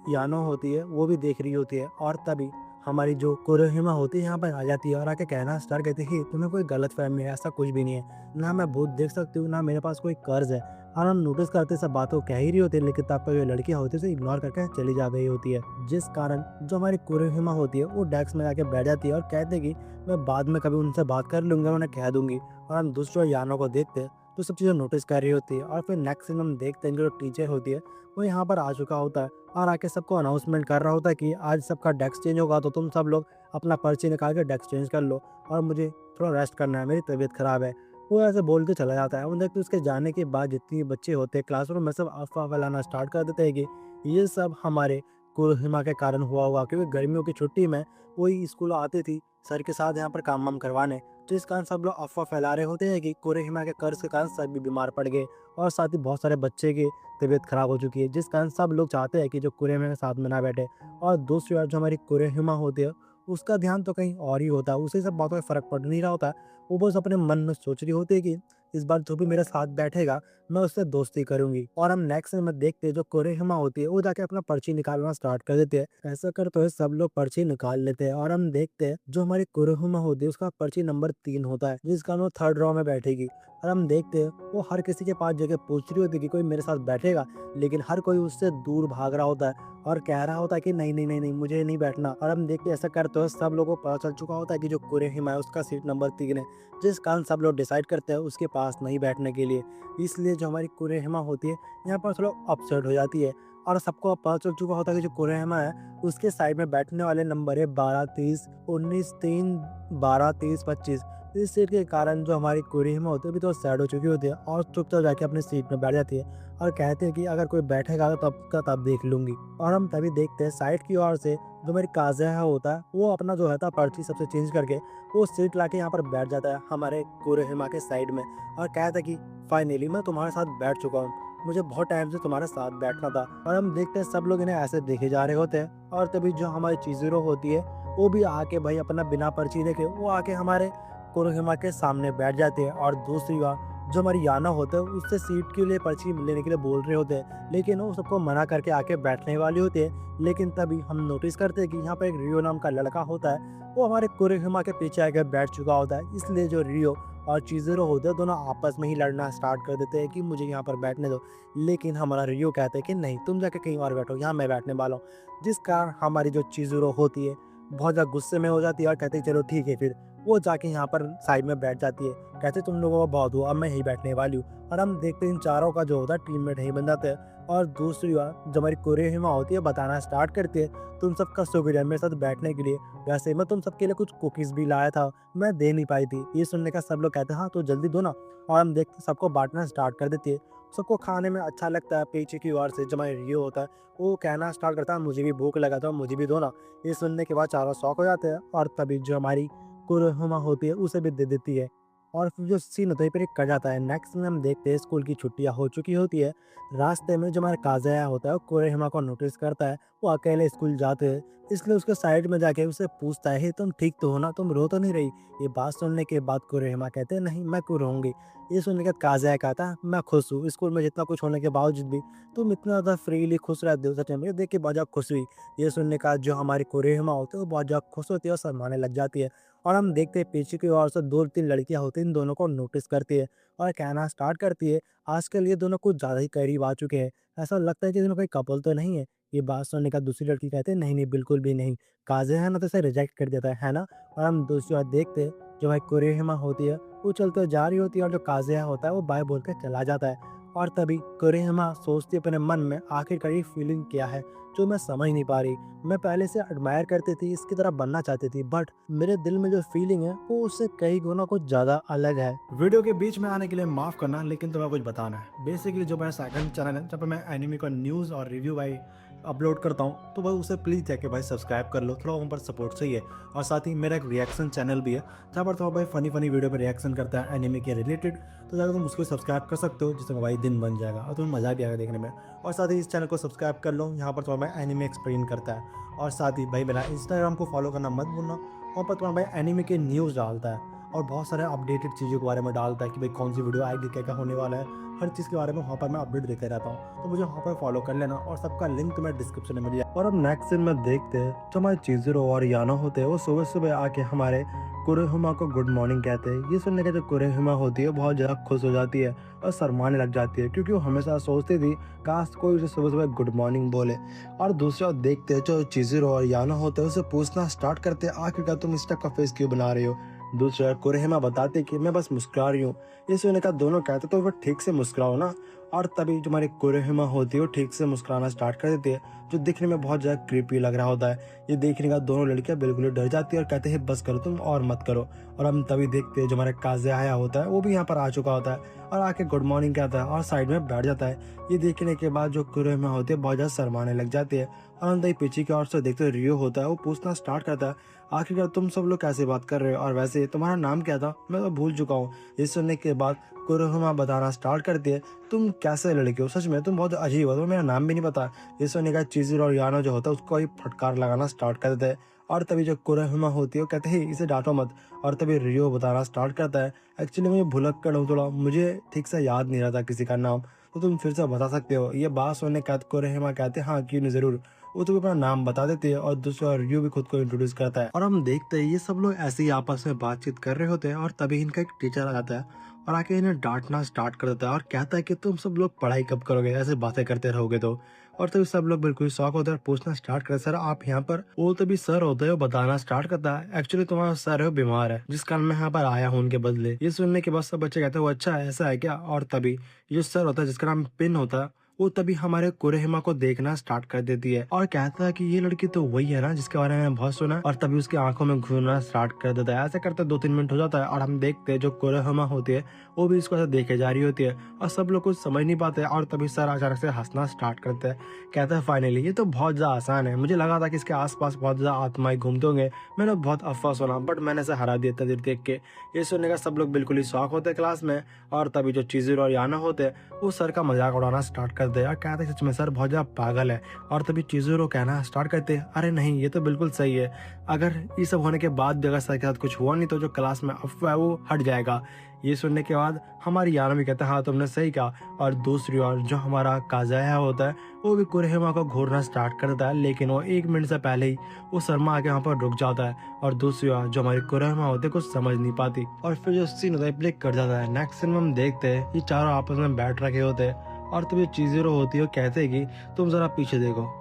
यानो होती है वो भी देख रही होती है, और तभी हमारी जो कुरहुमा होती है यहाँ पर आ जाती है और आके कहना स्टार्ट करती है तुम्हें कोई गलत फहमी है, ऐसा कुछ भी नहीं है, ना मैं भूत देख सकती हूँ ना मेरे पास कोई कर्ज है। और हम नोटिस करते सब बातों कह ही रही होती है, लेकिन तब पर जो लड़कियाँ होती है उसे इग्नोर करके चली जा रही होती है, जिस कारण जो हमारी कुरहुमा होती है वो डेस्क में आके बैठ जाती है और कहते कि मैं बाद में कभी उनसे बात कर लूंगा, उन्हें कह दूंगी। और हम दूसरों यानों को देखते हैं तो सब चीज़ें नोटिस कर रही होती है, और फिर नेक्स्ट सीन हम देखते हैं जो टीचर होती है वो यहाँ पर आ चुका होता है, और आके सबको अनाउंसमेंट कर रहा होता है कि आज सबका डेस्क चेंज होगा तो तुम सब लोग अपना पर्ची निकाल के डेस्क चेंज कर लो, और मुझे थोड़ा रेस्ट करना है, मेरी तबीयत ख़राब है। वो ऐसे बोल के चला जाता है। वो देखते उसके जाने के बाद जितनी बच्चे होते हैं क्लासरूम में सब अफवाह फैलाना स्टार्ट कर देते हैं कि ये सब हमारे कुरहुमा के कारण हुआ होगा, क्योंकि गर्मियों की छुट्टी में वही स्कूल आती थी सर के साथ यहाँ पर काम वाम करवाने, तो इस कारण सब लोग अफ़वाह फैला रहे होते हैं कि कुरहुमा के कर्ज के कारण सभी बीमार पड़ गए, और साथ ही बहुत सारे बच्चे की तबीयत खराब हो चुकी है, जिस कारण सब लोग चाहते हैं कि जो कुरहुमा के साथ में ना बैठे। और दूसरी ओर जो हमारी कुरहुमा होती है उसका ध्यान तो कहीं और ही होता है, उसे सब बातों में फ़र्क पड़ नहीं रहा होता है। वो बस अपने मन में सोच रही होती है कि इस बार जो भी मेरे साथ बैठेगा मैं उससे दोस्ती करूंगी। और हम नेक्स्ट सीन में देखते हैं जो कुरहुमा होती है वो जाके अपना पर्ची निकालना स्टार्ट कर देते हैं। ऐसा करते हुए सब लोग पर्ची निकाल लेते हैं, और हम देखते हैं जो हमारी कुरहुमा होती है उसका पर्ची नंबर 3 होता है, जिस कारण वो थर्ड रो में बैठेगी। और हम देखते हैं वो हर किसी के पास जगह पूछ रही होती है कि कोई मेरे साथ बैठेगा, लेकिन हर कोई उससे दूर भाग रहा होता है और कह रहा होता है कि नहीं नहीं नहीं नहीं मुझे नहीं बैठना। और हम देखते हैं ऐसा करते हुए सब लोगों को पता चल चुका होता है कि जो कुरहुमा है उसका सीट नंबर 3 है, जिस कारण सब लोग डिसाइड करते हैं उसके पास नहीं बैठने के लिए। इसलिए जो हमारी कुरहुमा होती है यहाँ पर थोड़ा अपसेट हो जाती है, और सबको अब पता चल चुका होता है कि जो कुरहुमा है उसके साइड में बैठने वाले नंबर है 12 30 19 3 12 30 25। इस सीट के कारण जो हमारी कुरीहिमा होती है अभी तो सैड हो चुकी होती है और चुपचाप जाके अपनी सीट में बैठ जाती है और कहते हैं कि अगर कोई बैठेगा तो तब का तब देख लूंगी। और हम तभी देखते हैं साइड की ओर से जो मेरी काज़ा होता है वो अपना जो है था पर्ची सबसे चेंज करके वो सीट लाके यहाँ पर बैठ जाता है हमारे कुरीहिमा के साइड में और कहता है कि फाइनली मैं तुम्हारे साथ बैठ चुका हूँ, मुझे बहुत टाइम से तुम्हारे साथ बैठना था। और हम देखते हैं सब लोग इन्हें ऐसे देखे जा रहे होते हैं और तभी जो हमारी चिज़ुरो होती है वो भी आके भाई अपना बिना पर्ची देखे वो आके हमारे कुरोहिमा के सामने बैठ जाते हैं। और दूसरी बार जो हमारी याना होता है उससे सीट के लिए पर्ची लेने के लिए बोल रहे होते हैं लेकिन वो सबको मना करके आके बैठने वाली होती है। लेकिन तभी हम नोटिस करते हैं कि यहाँ पर एक रियो नाम का लड़का होता है वो हमारे कुरोहिमा के पीछे आके बैठ चुका होता है। इसलिए जो रियो और चिज़ुरो होते हैं दोनों आपस में ही लड़ना स्टार्ट कर देते हैं कि मुझे यहाँ पर बैठने दो। लेकिन हमारा रियो कहते हैं कि नहीं, तुम जाके कहीं और बैठो, यहाँ मैं बैठने वाला हूँ। जिस कारण हमारी जो चिज़ुरो होती है बहुत ज़्यादा गुस्से में हो जाती है और कहती है चलो ठीक है फिर। वो जाके यहाँ पर साइड में बैठ जाती है, कहते तुम लोगों को बहुत हुआ, अब मैं यहीं बैठने वाली हूँ। और हम देखते हैं इन चारों का जो होता है टीममेट यहीं बन जाते हैं। और दूसरी बार जो हमारी कुरीहिमा होती है बताना स्टार्ट करती है तुम सबका शुक्रिया मेरे साथ बैठने के लिए, वैसे मैं तुम सबके लिए कुछ कुकीज़ भी लाया था, मैं दे नहीं पाई थी। ये सुनने का सब लोग कहते हैं हाँ तो जल्दी दो ना। और हम देखते सबको बांटना स्टार्ट कर देती है। सबको खाने में अच्छा लगता है। पीछे की ओर से जो हमारा रियो होता है वो कहना स्टार्ट करता है मुझे भी भूख लगा था, मुझे भी दो ना। ये सुनने के बाद चारों शौक हो जाते हैं और तभी जो हमारी कुरहुमा होती है उसे भी दे देती है। और फिर जो सीन होता है फिर एक कट जाता है। नेक्स्ट में हम देखते हैं स्कूल की छुट्टियां हो चुकी होती है। रास्ते में जो हमारा काज़ाया होता है वो कुरहुमा को नोटिस करता है, वो अकेले स्कूल जाते हैं। इसलिए उसके साइड में जाके उसे पूछता है, "हे, तुम ठीक तो हो ना, तुम रो तो नहीं रही?" ये बात सुनने के बाद कुरहुमा कहते हैं नहीं मैं क्यों रहूंगी। ये सुनने के बाद काज़ाया कहता है मैं खुश हूँ, स्कूल में जितना कुछ होने के बावजूद भी तुम इतना ज़्यादा फ्रीली खुश रहते हो, सच में मुझे देख के बहुत ज़्यादा खुश हुई। ये सुनने का जो हमारी कुरहुमा होती है वो बहुत ज़्यादा खुश होती है और शर्माने लग जाती है। और हम देखते हैं पीछे की ओर से 2-3 लड़कियाँ होती हैं, इन दोनों को नोटिस करती है और कहना स्टार्ट करती है, आजकल ये दोनों कुछ ज़्यादा ही करीब आ चुके हैं। ऐसा लगता है कि ये दोनों कोई कपल तो नहीं है। ये बात सुनने के बाद दूसरी लड़की कहते हैं, "नहीं, नहीं, बिल्कुल भी नहीं। काज़े है ना तो इसे रिजेक्ट कर देता है ना?" और हम दूसरी बात देखते हैं, जो भाई कुरेहिमा होती है, वो चलते जा रही होती है और जो काज़े होता है, वो बाय बोल के चला जाता है। और तभी कुरेहिमा सोचती है अपने मन में, आखिरकार ये फीलिंग क्या है, जो मैं समझ नहीं पा रही। मैं पहले से एडमायर करती थी, इसकी तरह बनना चाहती थी, बट मेरे दिल में जो फीलिंग है वो उससे कई गुना कुछ ज़्यादा अलग है। वीडियो के बीच में आने के लिए माफ़ करना, लेकिन तुम्हें कुछ बताना है। बेसिकली जो मेरा सेकंड चैनल है जहाँ पे मैं एनिमे का न्यूज़ और रिव्यू भाई अपलोड करता हूँ, तो भाई उसे प्लीज़ जाके भाई सब्सक्राइब कर लो, थोड़ा वहाँ पर सपोर्ट चाहिए। और साथ ही मेरा एक रिएक्शन चैनल भी है जहाँ पर थोड़ा भाई फ़नी फ़नी वीडियो पर रिएक्शन करता है एनिमे के रिलेटेड, तो जाकर तुम उसको सब्सक्राइब कर सकते हो, जिससे भाई दिन बन जाएगा और तुम्हें मज़ा भी आएगा देखने में। और साथ ही इस चैनल को सब्सक्राइब कर लो, यहाँ पर थोड़ा भाई एनिमे एक्सप्लेन करता है। और साथ ही भाई मेरा इंस्टाग्राम को फॉलो करना मत भूलना, वहाँ पर तुम्हारा भाई एनिमे के न्यूज़ डालता है और बहुत सारे अपडेटेड चीज़ों के बारे में डालता है कि भाई कौन सी वीडियो आएगी, क्या क्या होने वाला है, हर चीज़ के बारे में वहाँ पर मैं अपडेट देते रहता हूँ। तो मुझे वहाँ पर फॉलो कर लेना और सबका लिंक तुम्हें डिस्क्रिप्शन में मिल जाए। और अब नेक्स्ट सीन में देखते हैं जो हमारे चिज़ुरो और याना होते हैं वो सुबह सुबह आके हमारे कुरेहुमा को गुड मॉर्निंग कहते हैं। ये सुनने के जो कुरेहुमा होती है बहुत ज़्यादा खुश हो जाती है और शर्माने लग जाती है, क्योंकि वो हमेशा सोचती थी काश कोई उसे सुबह सुबह गुड मॉर्निंग बोले। और दूसरा देखते हैं जो चिज़ुरो और याना होते हैं उसे पूछना स्टार्ट करते हैं, आखिरकार तुम इस टाइप का फेस क्यों बना रही हो। दूसरा कुरेहिमा बताते कि मैं बस मुस्कुरा रही हूँ। ये सुनने का दोनों कहते तो फिर ठीक से मुस्कुराओ ना। और तभी जो हमारी कुरेहिमा होती है वो ठीक से मुस्कुराना स्टार्ट कर देती है, जो दिखने में बहुत ज़्यादा क्रीपी लग रहा होता है। ये देखने का दोनों लड़कियां बिल्कुल डर जाती है और कहते हैं बस करो तुम और मत करो। और हम तभी देखते हैं जो हमारा काज़ाया होता है वो भी यहाँ पर आ चुका होता है और आके गुड मॉर्निंग कहता है और साइड में बैठ जाता है। ये देखने के बाद जो कुरेहिमा होती है बहुत ज़्यादा शर्माने लग जाती है। और हम तभी पीछे की ओर से देखते हैं रियो होता है, वो पूछना स्टार्ट करता है, आखिरकार तुम सब लोग कैसे बात कर रहे हो और वैसे तुम्हारा नाम क्या था, मैं तो भूल चुका हूँ। ये सुनने के बाद कुरेहिमा बताना स्टार्ट करती है, तुम कैसे लड़के हो, सच में तुम बहुत अजीब हो, तो मेरा नाम भी नहीं पता। ये सुनने का चिज़ुरो और याना जो होता है उसको ही फटकार लगाना स्टार्ट कर देते हैं। और तभी जो कुरेहिमा होती है वो कहते हैं इसे डांटो मत। और तभी रियो बताना स्टार्ट करता है, एक्चुअली मुझे भुलक्कड़ हूँ थोड़ा, मुझे ठीक से याद नहीं रहता किसी का नाम, तो तुम फिर से बता सकते हो। ये बात सुनने के बाद कुरेहिमा कहते हैं हाँ क्यों नहीं, ज़रूर। वो तो अपना नाम बता देती है और दूसरा रियो भी खुद को इंट्रोड्यूस करता है। और हम देखते हैं ये सब लोग ऐसे ही आपस में बातचीत कर रहे होते हैं और तभी इनका एक टीचर आ जाता है और आके इन्हें डांटना स्टार्ट कर देता है और कहता है कि तुम सब लोग पढ़ाई कब करोगे, ऐसे बातें करते रहोगे तो। और तभी सब लोग बिल्कुल शॉक होते हैं और पूछना स्टार्ट करते, सर आप यहाँ पर? वो तभी सर होता है वो बताना स्टार्ट करता है, एक्चुअली तुम्हारा सर है वो बीमार है, जिस कारण मैं यहाँ पर आया हूँ उनके बदले। ये सुनने के बाद सब बच्चे कहते हैं वो अच्छा है, ऐसा है क्या? और तभी ये जो सर होता है जिसका नाम पिन होता है वो तभी हमारे कुरेहिमा को देखना स्टार्ट कर देती है और कहता है कि ये लड़की तो वही है ना जिसके बारे में बहुत सुना, और तभी उसकी आंखों में घूरना स्टार्ट कर देता है। ऐसे करते 2-3 मिनट हो जाता है और हम देखते हैं जो कुरेहिमा होती है वो भी इसको ऐसे देखे जा रही होती है और सब लोग कुछ समझ नहीं पाते और तभी सर अचानक से हंसना स्टार्ट करते हैं। कहता है फाइनली ये तो बहुत ज़्यादा आसान है, मुझे लगा था कि इसके आसपास बहुत ज़्यादा आत्माएं घूमते होंगे, मैंने बहुत अफवाह सुना बट मैंने इसे हरा दिया था देख के। ये सुनने का सब लोग बिल्कुल ही शौक होते हैं क्लास में, और तभी जो चीज़र और याना होते हैं वो सर का मजाक उड़ाना स्टार्ट कर दे और कहते हैं सच में सर बहुत ज़्यादा पागल है, और तभी चीज़र कहना स्टार्ट करते हैं अरे नहीं ये तो बिल्कुल सही है, अगर ये सब होने के बाद भी अगर सर के साथ कुछ हुआ नहीं तो जो क्लास में अफवाह है वो हट जाएगा। ये सुनने के बाद हमारी याना भी कहता है हाँ तुमने सही कहा, और दूसरी ओर जो हमारा काज़ाया होता है वो भी कुरेहिमा को घूरना स्टार्ट कर देता है, लेकिन वो 1 मिनट से पहले ही वो शर्मा आके वहाँ पर रुक जाता है और दूसरी ओर जो हमारी कुरेहिमा होती है कुछ समझ नहीं पाती, और फिर जो सीन होता है प्ले कर जाता है। नेक्स्ट सीन में हम देखते हैं ये चारों आपस में बैठ रखे होते हैं और तभी चीज़ें होती है वो कहते हैं कि तुम ज़रा पीछे देखो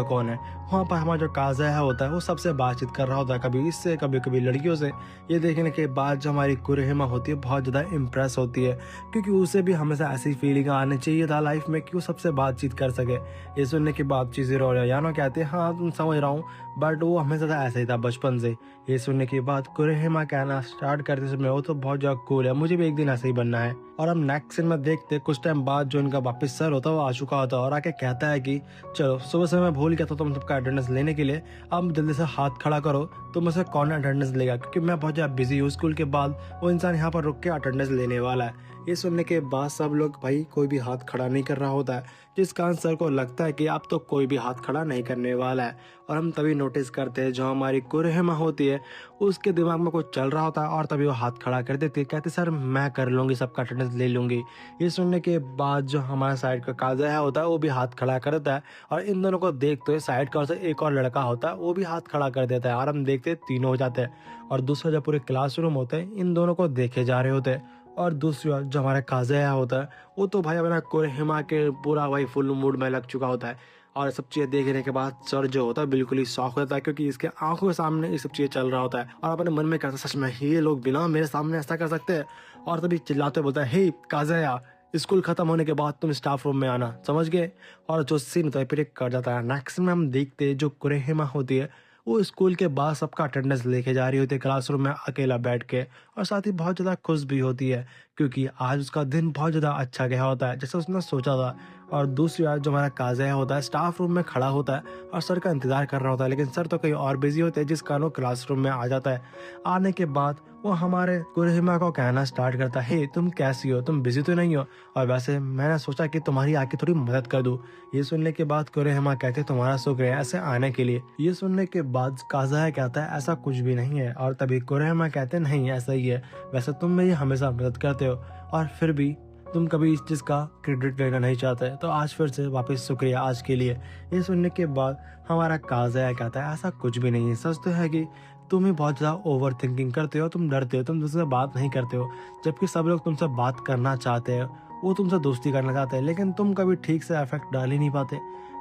कौन है। वहाँ पर हमारा जो काज़ाया होता है वो सबसे बातचीत कर रहा होता है, कभी इससे कभी कभी लड़कियों से। ये देखने के बाद जो हमारी कुरेहिमा होती है बहुत ज़्यादा इम्प्रेस होती है, क्योंकि उसे भी हमेशा ऐसी फीलिंग आनी चाहिए था लाइफ में कि वो सबसे बातचीत कर सके। ये सुनने के बाद चीज़ें और यानो कहते हैं हाँ तुम समझ रहा हूँ, बट वो हमेशा से ऐसा ही था बचपन से। ये सुनने के बाद कुरेहिमा कहना स्टार्ट करते समय वो तो बहुत ज़्यादा कूल है, मुझे भी एक दिन ऐसा ही बनना है। और हम नेक्स्ट सीन में देखते कुछ टाइम बाद जो इनका वापस सर होता है वो आ चुका होता है और आके कहता है कि चलो सुबह से मैं भूल गया था तुम सबका अटेंडेंस लेने के लिए, अब जल्दी से हाथ खड़ा करो, तो मुझसे कौन अटेंडेंस लेगा, क्योंकि मैं बहुत ज़्यादा बिजी हूँ। स्कूल के बाद वो इंसान यहाँ पर रुक के अटेंडेंस लेने वाला है। ये सुनने के बाद सब लोग भाई कोई भी हाथ खड़ा नहीं कर रहा होता है, जिस कारण सर को लगता है कि अब तो कोई भी हाथ खड़ा नहीं करने वाला है। और हम तभी नोटिस करते हैं जो हमारी कुरेहिमा होती है उसके दिमाग में कुछ चल रहा होता है और तभी वो हाथ खड़ा कर देती है, कहते सर मैं कर लूँगी, सबका अटेंडेंस ले लूँगी। ये सुनने के बाद जो हमारा साइड का काज़ाया होता है वो भी हाथ खड़ा कर देता है, और इन दोनों को देखते हुए साइड का से एक और लड़का होता है वो भी हाथ खड़ा कर देता है, और हम देखते हैं तीनों हो जाते हैं। और दूसरा जो पूरे क्लासरूम होते हैं इन दोनों को देखे जा रहे होते हैं, और दूसरी ओर जो हमारा काज़ाया होता है वो तो भाई अपना कुरेहिमा के पूरा भाई फुल मूड में लग चुका होता है। और सब चीज़ें देखने के बाद सर जो होता है बिल्कुल ही शॉक हो जाता है, क्योंकि इसके आंखों के सामने ये सब चीज़ें चल रहा होता है और अपने मन में कहता है सच में ये लोग बिना मेरे सामने ऐसा कर सकते हैं। और तभी चिल्लाते बोलता है हे काज़ाया, स्कूल खत्म होने के बाद तुम स्टाफ रूम में आना, समझ गए। और जो सीन होता है फिर कर जाता है। नेक्स्ट में हम देखते हैं जो कुरेहिमा होती है वो स्कूल के बाद सबका अटेंडेंस लेके जा रही होती है क्लासरूम में अकेला बैठ के, और साथ ही बहुत ज़्यादा खुश भी होती है क्योंकि आज उसका दिन बहुत ज़्यादा अच्छा गया होता है जैसे उसने सोचा था। और दूसरी बात जो हमारा काज़ाया होता है स्टाफ रूम में खड़ा होता है और सर का इंतज़ार कर रहा होता है, लेकिन सर तो कहीं और बिजी होते हैं जिस कारण वो क्लासरूम में आ जाता है। आने के बाद वो हमारे कुरेहिमा को कहना स्टार्ट करता है हे तुम कैसी हो, तुम बिजी तो नहीं हो, और वैसे मैंने सोचा कि तुम्हारी आके थोड़ी मदद कर दूँ। ये सुनने के बाद कुरेहिमा कहते तुम्हारा शुक्र है ऐसे आने के लिए। ये सुनने के बाद काज़ाया कहता है ऐसा कुछ भी नहीं है, और तभी कुरेहिमा कहते नहीं ऐसा ही है, वैसे तुम मेरी हमेशा मदद करते हो और फिर भी तुम कभी इस चीज़ का क्रेडिट लेना नहीं चाहते, तो आज फिर से वापस शुक्रिया आज के लिए। ये सुनने के बाद हमारा काज़ाया कहता है ऐसा कुछ भी नहीं है, सच तो है कि तुम ही बहुत ज़्यादा ओवर थिंकिंग करते हो, तुम डरते हो, तुम दूसरे से बात नहीं करते हो, जबकि सब लोग तुमसे बात करना चाहते हैं, वो तुमसे दोस्ती करना चाहते हैं, लेकिन तुम कभी ठीक से इफेक्ट डाल ही नहीं पाते।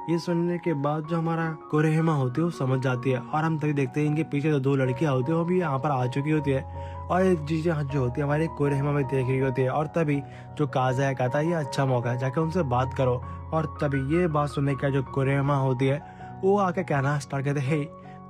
ये सुनने के बाद जो हमारा कुरेहिमा होती है वो समझ जाती है, और हम तभी देखते हैं इनके पीछे जो दो लड़कियां होती है वो भी यहाँ पर आ चुकी होती है, और ये चीज़ें जो होती है हमारी कुरेहिमा में देख रही होती है। और तभी जो काज़ाया कहता है ये अच्छा मौका है जाके उनसे बात करो, और तभी ये बात सुनने का जो कुरेहिमा होती है वो आके कहना स्टार्ट करते हे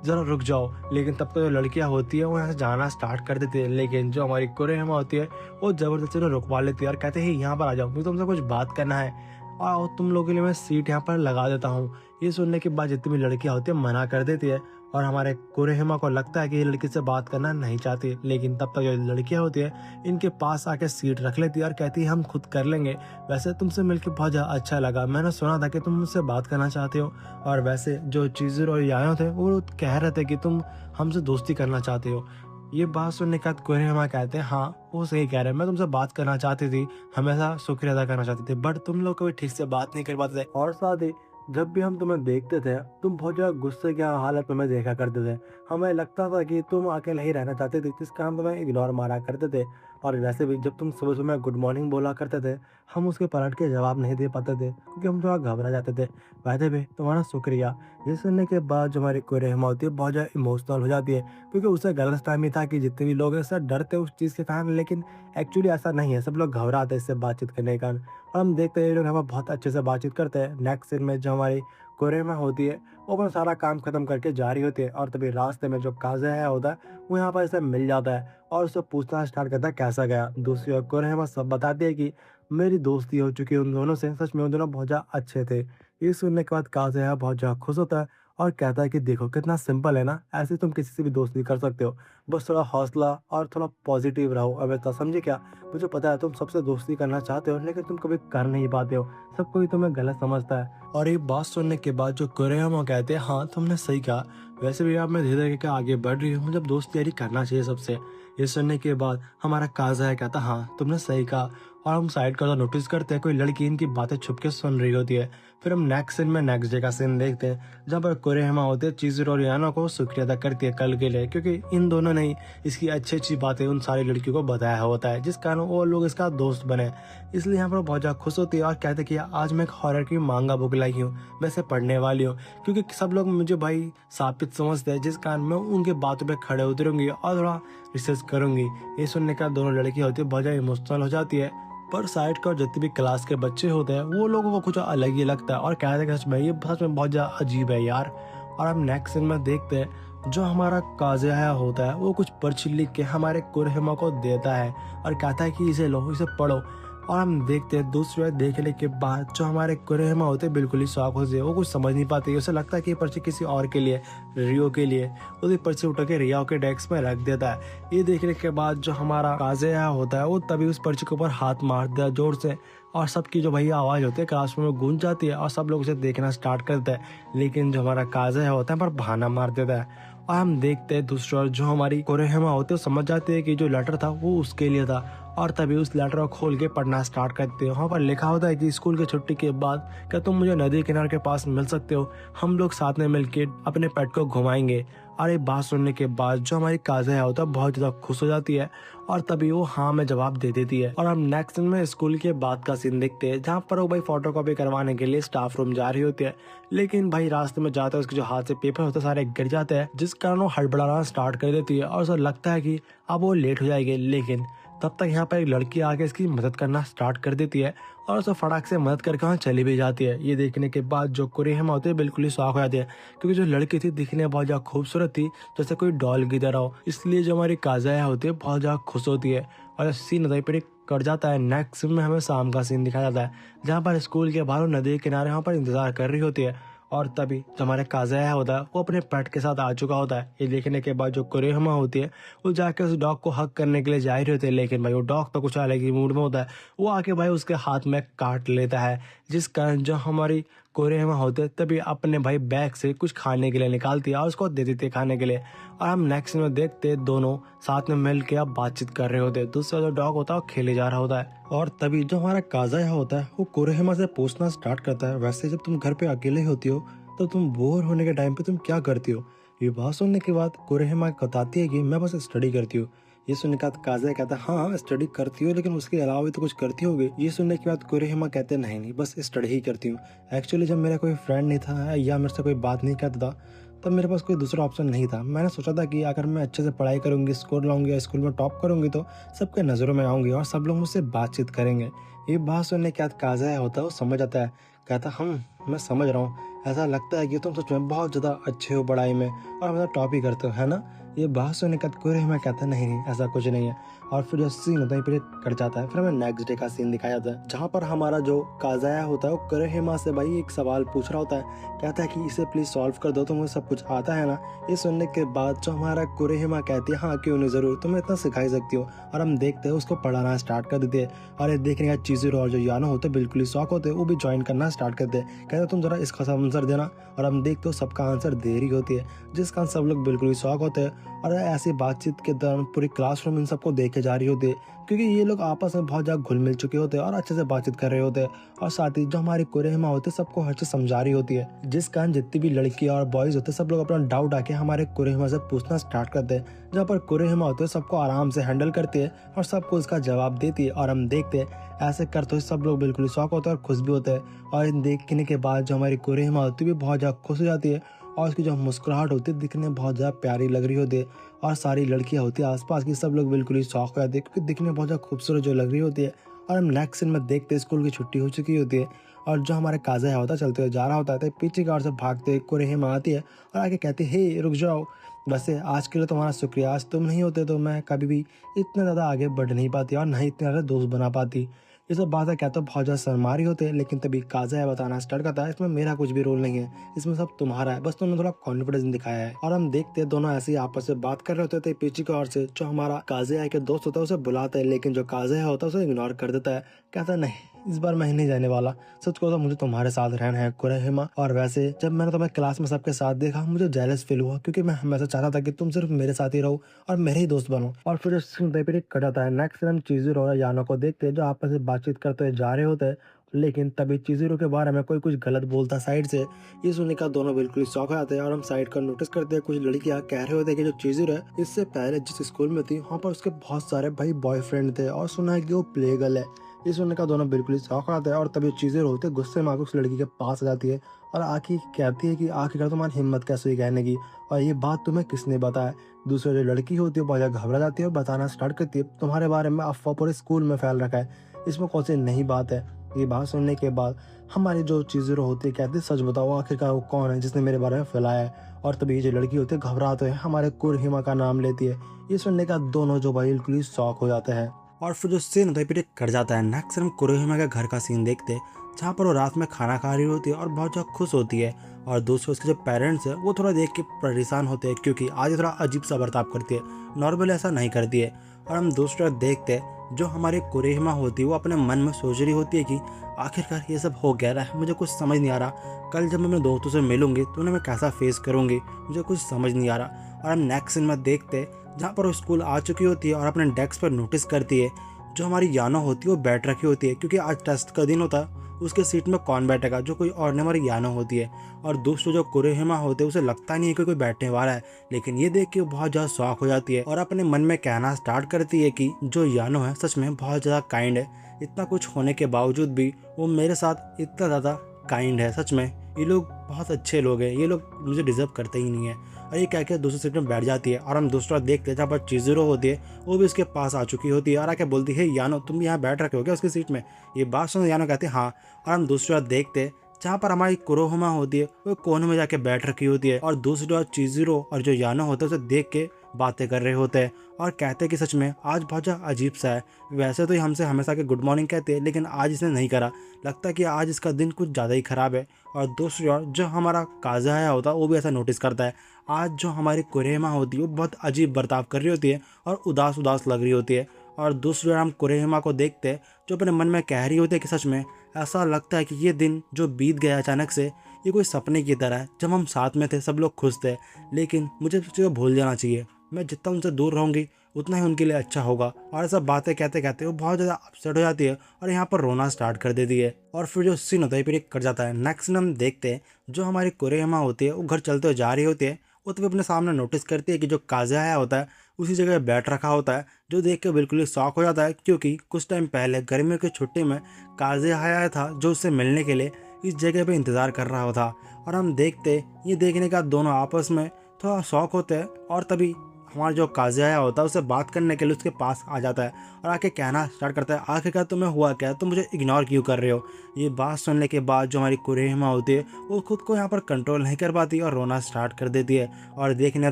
ज़रा रुक जाओ, लेकिन तब तो जो लड़कियां होती है वो यहाँ से जाना स्टार्ट कर देती है, लेकिन जो हमारी कुरेहिमा होती है वो ज़बरदस्ती उन्हें रुकवा लेती है और कहते हैं यहाँ पर आ जाओ, मुझे तुमसे कुछ बात करना है और तुम लोगों के लिए मैं सीट यहाँ पर लगा देता हूँ। ये सुनने के बाद जितनी भी लड़कियाँ होती है मना कर देती है, और हमारे कुरेहिमा को लगता है कि ये लड़की से बात करना नहीं चाहती, लेकिन तब तक जो लड़कियाँ होती है इनके पास आके सीट रख लेती है और कहती है हम खुद कर लेंगे, वैसे तुमसे मिलकर बहुत ज़्यादा अच्छा लगा, मैंने सुना था कि तुम मुझसे बात करना चाहते हो, और वैसे जो चीज़र और यायो थे वो कह रहे थे कि तुम हमसे दोस्ती करना चाहते हो। ये बात सुनने के बाद कुरेहिमा कहते हैं हाँ वो सही कह रहे हैं, मैं तुमसे बात करना चाहती थी, हमेशा शुक्रिया अदा करना चाहती थी, बट तुम लोग कभी ठीक से बात नहीं कर पाते थे, और साथ ही जब भी हम तुम्हें देखते थे तुम बहुत ज़्यादा गुस्से की हालत में देखा करते थे, हमें लगता था कि तुम अकेले ही रहना चाहते थे, जिस कारण तुम्हें इग्नोर मारा करते थे, और वैसे भी जब तुम सुबह-सुबह गुड मॉर्निंग बोला करते थे, हम उसके पलट के जवाब नहीं दे पाते थे क्योंकि हम थोड़ा घबरा जाते थे। वैसे भी तुम्हारा शुक्रिया। ये सुनने के बाद जो हमारी कोई रहमा होती है बहुत ज़्यादा इमोशनल हो जाती है क्योंकि उसे गलतफ़हमी था कि जितने भी लोग हैं सब डरते हैं उस चीज़ के कारण, लेकिन एक्चुअली ऐसा नहीं है, सब लोग घबराते हैं इससे बातचीत करने के कारण। और हम देखते हैं ये लोग हमें बहुत अच्छे से बातचीत करते हैं। नेक्स्ट सीन में जो हमारी कोरेमा होती है वो अपना सारा काम ख़त्म करके जा रही होती है और तभी रास्ते में जो काज़ाया होता है वो यहाँ पर इसे मिल जाता है और उससे पूछना स्टार्ट करता है कैसा गया। दूसरी ओर कोरेमा सब बताती है कि मेरी दोस्ती हो चुकी है उन दोनों से, सच में उन दोनों बहुत ज़्यादा अच्छे थे। ये सुनने के बाद काज़ाया बहुत ज़्यादा खुश होता है और कहता है कि देखो कितना सिंपल है ना, ऐसे तुम किसी से भी दोस्ती कर सकते हो, बस थोड़ा हौसला और थोड़ा पॉजिटिव रहो। अब तो समझे क्या, मुझे पता है तुम सबसे दोस्ती करना चाहते हो लेकिन तुम कभी कर नहीं पाते हो, सब कोई तुम्हें गलत समझता है। और ये बात सुनने के बाद जो कोरेमा कहते हैं हाँ तुमने सही कहा, वैसे भी अब मैं धीरे धीरे आगे बढ़ रही हूँ, जब दोस्ती यारी करना चाहिए सबसे। ये सुनने के बाद हमारा काज़ाया कहता हाँ तुमने सही कहा, और हम साइड का नोटिस करते हैं कोई लड़की इनकी बातें छुप के सुन रही होती है। फिर हम नेक्स्ट सीन में नेक्स्ट डे का सीन देखते हैं जहाँ पर कोरेमा होते हैं चिज़ुरो और याना को शुक्रिया अदा करती है कल के लिए, क्योंकि इन दोनों ने ही इसकी अच्छी अच्छी बातें उन सारी लड़कियों को बताया होता है जिस कारण वो लोग इसका दोस्त बने। इसलिए यहाँ पर बहुत ज़्यादा खुश होती है और कहते हैं कि आज मैं एक हॉरर की मांगा बुक लाई हूँ, मैं इसे पढ़ने वाली हूँ, क्योंकि सब लोग मुझे भाई साबित समझते हैं, जिस कारण मैं उनके बातों पर खड़े उतरूंगी और थोड़ा रिसर्च करूंगी। ये सुनने का दोनों लड़की होती है बहुत ज़्यादा इमोशनल हो जाती है, पर साइड का जितने भी क्लास के बच्चे होते हैं वो लोगों को कुछ अलग ही लगता है और कहते हैं कि सच में ये सच में बहुत ज़्यादा अजीब है यार। और हम नेक्स्ट सीन में देखते हैं जो हमारा काज़ाया होता है वो कुछ पर्ची लिख के हमारे कोरेमा को देता है और कहता है कि इसे लो, इसे पढ़ो। और हम देखते हैं दूसरी बार देखने के बाद जो हमारे कोरेमा होते हैं बिल्कुल ही शॉक होते हैं, वो कुछ समझ नहीं पाते, उसे लगता है कि ये पर्ची किसी और के लिए, रियो के लिए। उसकी पर्ची उठा के रियो के डेस्क में रख देता है। ये देखने के बाद जो हमारा काज़ाया होता है वो तभी उस पर्ची के ऊपर हाथ मारता है जोर से, और सबकी जो भैया आवाज़ होती है क्लासरूम में गूंज जाती है और सब लोग उसे देखना स्टार्ट करते हैं। लेकिन जो हमारा काज़ाया होता है पर बहाना मार देता है। और हम देखते हैं दूसरी ओर जो हमारी कोरेमा होते हैं समझ जाते हैं कि जो लेटर था वो उसके लिए था, और तभी उस लेटर को खोल के पढ़ना स्टार्ट करते हैं। वहाँ पर लिखा होता है कि स्कूल की छुट्टी के बाद क्या तुम मुझे नदी किनारे के पास मिल सकते हो, हम लोग साथ में मिलकर अपने पेट को घुमाएंगे। और ये बात सुनने के बाद जो हमारी काज़ाया होता है बहुत ज़्यादा खुश हो जाती है और तभी वो हाँ में जवाब दे देती है। और हम नेक्स्ट सीन में स्कूल के बाद का सीन देखते हैं जहाँ पर वो भाई फोटो कॉपी करवाने के लिए स्टाफ रूम जा रही होती है, लेकिन भाई रास्ते में जाते हैं उसके जो हाथ से पेपर होते हैं सारे गिर जाते हैं, जिस कारण वो हड़बड़ाना स्टार्ट कर देती है और उसे लगता है कि अब वो लेट हो जाएगी। लेकिन तब तक यहाँ पर एक लड़की आके इसकी मदद करना स्टार्ट कर देती है और उसे फटाक से मदद करके वहाँ चली भी जाती है। ये देखने के बाद जो कोरेमा होती है बिल्कुल ही शॉक हो जाती है, क्योंकि जो लड़की थी दिखने में बहुत ज़्यादा खूबसूरत थी, जैसे कोई डॉल की तरह हो। इसलिए जो हमारी काज़ाया होती है बहुत ज़्यादा खुश होती है और सीन नदी पर कट जाता है। नेक्स्ट सीन में हमें शाम का सीन दिखाया जाता है जहाँ पर स्कूल के बाहर नदी के किनारे वहाँ पर इंतजार कर रही होती है, और तभी जो हमारे काज़ाया होता है वो अपने पेट के साथ आ चुका होता है। ये देखने के बाद जो कोरेमा होती है वो जाके उस डॉग को हक करने के लिए जा रही होती है, लेकिन भाई वो डॉग तो कुछ अलग ही मूड में होता है, वो आके भाई उसके हाथ में काट लेता है, जिस कारण जो हमारी कोरेमा होते हैं तभी अपने भाई बैग से कुछ खाने के लिए निकालती है और उसको दे देती है खाने के लिए। और हम नेक्स्ट में देखते हैं दोनों साथ में मिल के अब बातचीत कर रहे होते हैं, दूसरा जो डॉग होता है वो खेले जा रहा होता है। और तभी जो हमारा काज़ाया होता है वो कोरेमा से पूछना स्टार्ट करता है, वैसे जब तुम घर पे अकेले होती हो तो तुम बोर होने के टाइम पे तुम क्या करती हो। ये बात सुनने के बाद कोरेमा बताती है कि मैं बस स्टडी करती हूँ। ये सुनने के बाद काज़ाया कहता है हाँ स्टडी करती हो, लेकिन उसके अलावा भी तो कुछ करती होगी। ये सुनने के बाद कोरेमा कहते हैं नहीं बस स्टडी ही करती हूँ। एक्चुअली जब मेरा कोई फ्रेंड नहीं था या मेरे से कोई बात नहीं करता था तब मेरे पास कोई दूसरा ऑप्शन नहीं था। मैंने सोचा था कि अगर मैं अच्छे से पढ़ाई करूँगी, स्कोर लाऊंगी या स्कूल में टॉप करूँगी तो सबके नज़रों में आऊँगी और सब लोग मुझसे बातचीत करेंगे। ये बात सुनने के बाद काज़ाया होता है वो समझ आता है, कहता मैं समझ रहा हूँ, ऐसा लगता है कि तुम सच में बहुत ज़्यादा अच्छे हो पढ़ाई में और हमेशा टॉप ही करते हो, है ना। ये बात सुनने के बाद कोरेमा कहता है नहीं ऐसा कुछ नहीं है। और फिर जो सीन होता है फिर कट जाता है। फिर हमें नेक्स्ट डे का सीन दिखाया जाता है जहाँ पर हमारा जो काज़ाया होता है वो कोरेमा से भाई एक सवाल पूछ रहा होता है, कहता है कि इसे प्लीज़ सॉल्व कर दो, तुम्हें सब कुछ आता है ना। ये सुनने के बाद जो हमारा कोरेमा कहती है हाँ क्यों नहीं, ज़रूर, तुम्हें इतना सिखाई सकती हो। और हम देखते हैं उसको पढ़ाना स्टार्ट कर देते हैं और ये देखने का चिज़ुरो और जो यानो होते हैं बिल्कुल ही शौक होते हैं, वो भी ज्वाइन करना स्टार्ट करते हैं, कहते तुम ज़रा इसका आंसर देना। और हम देखते हो सबका आंसर दे रही होती है, जिस कारण सब लोग बिल्कुल ही शॉक होते हैं और ऐसी बातचीत के दौरान पूरी क्लासरूम इन सबको देखे जा रही होती है, क्योंकि ये लोग आपस में बहुत ज़्यादा घुल मिल चुके होते हैं और अच्छे से बातचीत कर रहे होते हैं। और साथ ही जो हमारी कुरेहमा होती है सबको हर चीज़ समझा रही होती है, जिस कारण जितनी भी लड़कियाँ और बॉयज़ होते हैं सब लोग अपना डाउट आके हमारे कुरेहमा से पूछना स्टार्ट करते हैं। जहाँ पर कुरेहमा होते है सबको आराम से हैंडल करती है और सबको उसका जवाब देती है। और हम देखते हैं ऐसे करते हुए सब लोग बिल्कुल शॉक होते हैं और खुश भी होते हैं। और इन देखने के बाद जो हमारी कुरेहमा होती है भी बहुत ज़्यादा खुश हो जाती है और उसकी जो मुस्कुराहट होती है दिखने में बहुत ज़्यादा प्यारी लग रही होती है। और सारी लड़कियां होती है आसपास की सब लोग बिल्कुल ही शौक हो जाते हैं, क्योंकि दिखने में बहुत ज़्यादा खूबसूरत जो लग रही होती है। और हम नेक्स्ट सीन में देखते हैं स्कूल की छुट्टी हो चुकी होती है और जो हमारे काज़ा होता है चलते हुए जा रहा होता है तो पीछे की ओर से भागते कुरेहमा आती है और आके कहती है, हे रुक जाओ, वैसे आज के लिए तुम्हारा शुक्रिया, आज तुम नहीं होते तो मैं कभी भी इतना ज़्यादा आगे बढ़ नहीं पाती और ना ही इतने ज़्यादा दोस्त बना पाती। ये सब बातें कहते बहुत ज़्यादा शर्मा रही होते हैं, लेकिन तभी काज़ा है बताना स्टार्ट करता है, इसमें मेरा कुछ भी रोल नहीं है, इसमें सब तुम्हारा है, बस तुमने थोड़ा कॉन्फिडेंस दिखाया है। और हम देखते हैं दोनों ऐसे ही आपस में बात कर रहे होते थे। पीछे की ओर से जो हमारा काज़ा है के दोस्त होता है उसे बुलाता है, लेकिन जो काज़ा है होता है उसे इग्नोर कर देता है, कहता है नहीं इस बार मैं ही नहीं जाने वाला, सच को तो मुझे तुम्हारे साथ रहना है कुरेहमा। और वैसे जब मैंने तुम्हें क्लास में सबके साथ देखा मुझे जेलस फील हुआ, क्योंकि मैं हमेशा चाहता था कि तुम सिर्फ मेरे साथ ही रहो और मेरे ही दोस्त बनो। और फिर रिपीट कर जाता है। नेक्स्ट हम चीज़र और यानो को देखते हैं जो आपस में बातचीत करते हुए जा रहे होते हैं, लेकिन तभी चीज़रों के बारे में कोई कुछ गलत बोलता साइड से। ये सुनने का दोनों बिल्कुल शौक हो जाते हैं और हम साइड का नोटिस करते हैं कुछ लड़कियां कह रहे होते हैं कि जो चीज़र है इससे पहले जिस स्कूल में थी वहाँ पर उसके बहुत सारे भाई बॉयफ्रेंड थे और सुना है कि वो प्ले गर्ल है। ये सुनने का दोनों बिल्कुल ही शौक आता है और तभी चीज़ें होते गुस्से में आकर उस लड़की के पास आ जाती है और आखिर कहती है कि आखिरकार तुम्हारी हिम्मत कैसे हुई कहने की, और ये बात तुम्हें किसने बताया। दूसरी जो लड़की होती है बहुत ज़्यादा घबरा जाती है और बताना स्टार्ट करती है, तुम्हारे बारे में अफवाह पूरे स्कूल में फैल रखा है, इसमें कौन सी नई बात है। ये बात सुनने के बाद हमारी जो चीज़ें होती है कहती है सच बताओ आखिरकार वो कौन है जिसने मेरे बारे में फैलाया है। और तभी ये जो लड़की होती है घबराते हैं हमारे कुरहिमा का नाम लेती है। ये सुनने का दोनों जो भाई बिल्कुल ही शौक हो जाते हैं। और फिर जो सीन होता है फिर कर जाता है। नेक्स्ट हम कुरेहिमा के घर का सीन देखते हैं जहाँ पर वो रात में खाना खा रही होती है और बहुत ज़्यादा खुश होती है। और दूसरे उसके जो पेरेंट्स है वो थोड़ा देख के परेशान होते हैं, क्योंकि आज ये थोड़ा अजीब सा बर्ताव करती है, नॉर्मली ऐसा नहीं करती है। और हम दूसरा देखते हैं जो हमारी कुरेहिमा होती है वो अपने मन में सोच रही होती है कि आखिरकार ये सब हो क्या रहा है, मुझे कुछ समझ नहीं आ रहा, कल जब मैं अपने दोस्तों से मिलूंगी तो उन्हें मैं कैसा फेस करूंगी, मुझे कुछ समझ नहीं आ रहा। और हम नेक्स्ट सीन में देखते हैं जहाँ पर वो स्कूल आ चुकी होती है और अपने डेस्क पर नोटिस करती है जो हमारी यानो होती है वो बैठ रखी होती है, क्योंकि आज टेस्ट का दिन होता है, उसके सीट में कौन बैठेगा, जो कोई और नहीं हमारी यानो होती है। और दूसरों जो कुरेहिमा होते हैं उसे लगता नहीं है कि कोई बैठने वाला है, लेकिन ये देख के वो बहुत ज़्यादा शौक हो जाती है और अपने मन में कहना स्टार्ट करती है कि जो यानो है सच में बहुत ज़्यादा काइंड है, इतना कुछ होने के बावजूद भी वो मेरे साथ इतना ज़्यादा काइंड है, सच में ये लोग बहुत अच्छे लोग हैं, ये लोग मुझे डिजर्व करते ही नहीं है। और ये कह के दूसरी सीट में बैठ जाती है। और हम दूसरा देखते हैं जहाँ पर चीज़रो होती है वो भी उसके पास आ चुकी होती है और आके बोलती है यानो तुम यहाँ बैठ रखे हो क्या उसकी सीट में। ये बात सुन यानो कहते हैं हाँ। और हम दूसरा देखते हैं जहाँ पर हमारी कुरोहिमा होती है वो कोने में जाके बैठ रखी होती है और दूसरी ओर चीज़रो और जो यानो होता है उसे देख के बातें कर रहे होते हैं और कहते हैं कि सच में आज बहुत ज़्यादा अजीब सा है। वैसे तो ये हमसे हमेशा के गुड मॉर्निंग कहते हैं, लेकिन आज इसने नहीं करा, लगता है कि आज इसका दिन कुछ ज़्यादा ही ख़राब है। और दूसरी ओर जो हमारा काज़ा है होता है वो भी ऐसा नोटिस करता है, आज जो हमारी कुरेहिमा होती है वो बहुत अजीब बर्ताव कर रही होती है और उदास उदास लग रही होती है। और दूसरी ओर हम कुरेहिमा को देखते हैं जो अपने मन में कह रही होती है कि सच में ऐसा लगता है कि ये दिन जो बीत गया अचानक से ये कोई सपने की तरह है, जब हम साथ में थे सब लोग खुश थे, लेकिन मुझे उस चीज़ को भूल जाना चाहिए, मैं जितना उनसे दूर रहूँगी उतना ही उनके लिए अच्छा होगा। और ऐसा बातें कहते कहते वो बहुत ज़्यादा अपसेट हो जाती है और यहाँ पर रोना स्टार्ट कर देती है। और फिर जो सीन होता है फिर एक कर जाता है। नेक्स्ट सीन हम देखते हैं जो हमारी कुरेहिमा होती है वो घर चलते हुए जा रही होती है, वो तो अपने सामने नोटिस करती है कि जो काज़ा आया होता है उसी जगह बैठ रखा होता है, जो देख के बिल्कुल ही शॉक हो जाता है, क्योंकि कुछ टाइम पहले गर्मियों की छुट्टी में काज़ा आया था जो उससे मिलने के लिए इस जगह पे इंतज़ार कर रहा था। और हम देखते ये देखने का दोनों आपस में थोड़ा शौक होते हैं और तभी हमारा जो काज़ा आया होता है उससे बात करने के लिए उसके पास आ जाता है और आके कहना स्टार्ट करता है आखिरकार तुम्हें हुआ क्या, तुम मुझे इग्नोर क्यों कर रहे हो। ये बात सुनने के बाद जो हमारी कुरेहिमा होती है वो खुद को यहाँ पर कंट्रोल नहीं कर पाती और रोना स्टार्ट कर देती है। और देखने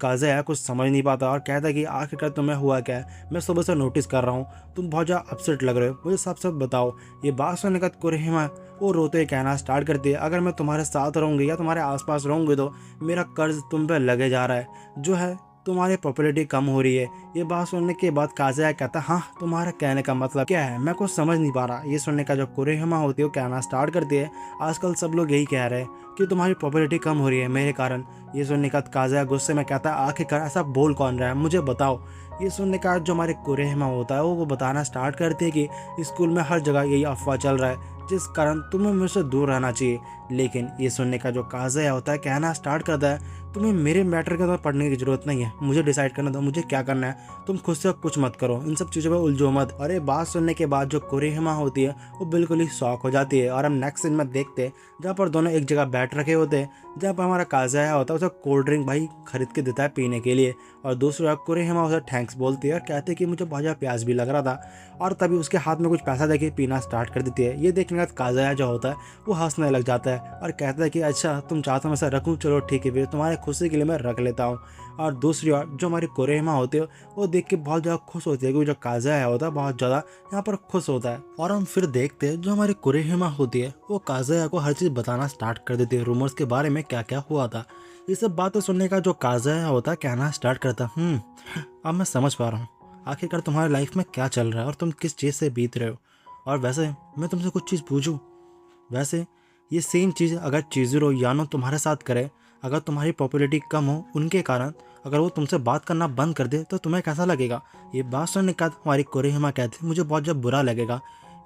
काज़ा आया कुछ समझ नहीं पाता और कहता है कि आखिरकार तुम्हें हुआ क्या है, मैं सुबह से नोटिस कर रहा हूँ, तुम बहुत ज़्यादा अपसेट लग रहे हो, मुझे सब सब बताओ। ये बात सुनने का कुरेहिमा वो रोते हुए कहना स्टार्ट करती है अगर मैं तुम्हारे साथ रहूँगी या तुम्हारे आसपास रहूँगी तो मेरा कर्ज तुम पे लगे जा रहा है, जो है तुम्हारी पॉपुलैरिटी कम हो रही है, ये बात सुनने के बाद काज़ाया कहता हाँ तुम्हारा कहने का मतलब क्या है, मैं कुछ समझ नहीं पा रहा। ये सुनने का जो कुरेहिमा होती है वो कहना स्टार्ट करती है आजकल सब लोग यही कह रहे हैं कि तुम्हारी पॉपुलैरिटी कम हो रही है मेरे कारण। ये सुनने का काज़ाया गुस्से में कहता है आखिरकार ऐसा बोल कौन रहा है, मुझे बताओ। ये सुनने का जो हमारे कुरेहिमा होता है वो बताना स्टार्ट करती है कि स्कूल में हर जगह यही अफवाह चल रहा है जिस कारण तुम्हें मुझसे दूर रहना चाहिए। लेकिन ये सुनने का जो काज़ाया होता है कहना स्टार्ट करता है तुम्हें मेरे मैटर के अंदर पढ़ने की जरूरत नहीं है, मुझे डिसाइड करना दो मुझे क्या करना है, तुम खुद से कुछ मत करो, इन सब चीज़ों में उलझो मत। और ये बात सुनने के बाद जो कुरेहिमा होती है वो बिल्कुल ही शॉक हो जाती है। और हम नेक्स्ट सीन में देखते हैं जहाँ पर दोनों एक जगह बैठ रखे होते हैं, जहाँ पर हमारा काज़ाया होता है उसे कोल्ड ड्रिंक भाई खरीद के देता है पीने के लिए, और दूसरी ओर कुरेहिमा उसे थैंक्स बोलती है और कहते हैं कि मुझे बहुत ज़्यादा प्यास भी लग रहा था। और तभी उसके हाथ में कुछ पैसा देके पीना स्टार्ट कर देती है। ये देखने के बाद काज़ाया जो होता है वो हंसने लग जाता है और कहता है कि अच्छा तुम चाहते हो मैं ऐसा रखूँ, चलो ठीक है फिर तुम्हारे खुशी के लिए मैं रख लेता हूँ। और दूसरी ओर जो हमारी कुरेहिमा होती है वो देख के बहुत ज़्यादा खुश होती है, क्योंकि जो काज़ाया होता है बहुत ज़्यादा यहाँ पर खुश होता है। और हम फिर देखते हैं जो हमारी कुरेहिमा होती है वो काज़ाया को हर चीज़ बताना स्टार्ट कर देती है, रूमर्स के बारे में क्या क्या हुआ था। ये सब बातें सुनने का जो काज़ाया होता है कहना स्टार्ट करता अब मैं समझ पा रहा हूँ आखिरकार तुम्हारी लाइफ में क्या चल रहा है और तुम किस चीज़ से बीत रहे हो। और वैसे मैं तुमसे कुछ चीज़ पूछूं, वैसे ये सेम चीज़ अगर चिज़ुरो यानो तुम्हारे साथ करे, अगर तुम्हारी पॉपुलैरिटी कम हो उनके कारण, अगर वो तुमसे बात करना बंद कर दे तो तुम्हें कैसा लगेगा। ये बात सुनने के बाद हमारी कुरेहिमा कहती मुझे बहुत जब बुरा लगेगा।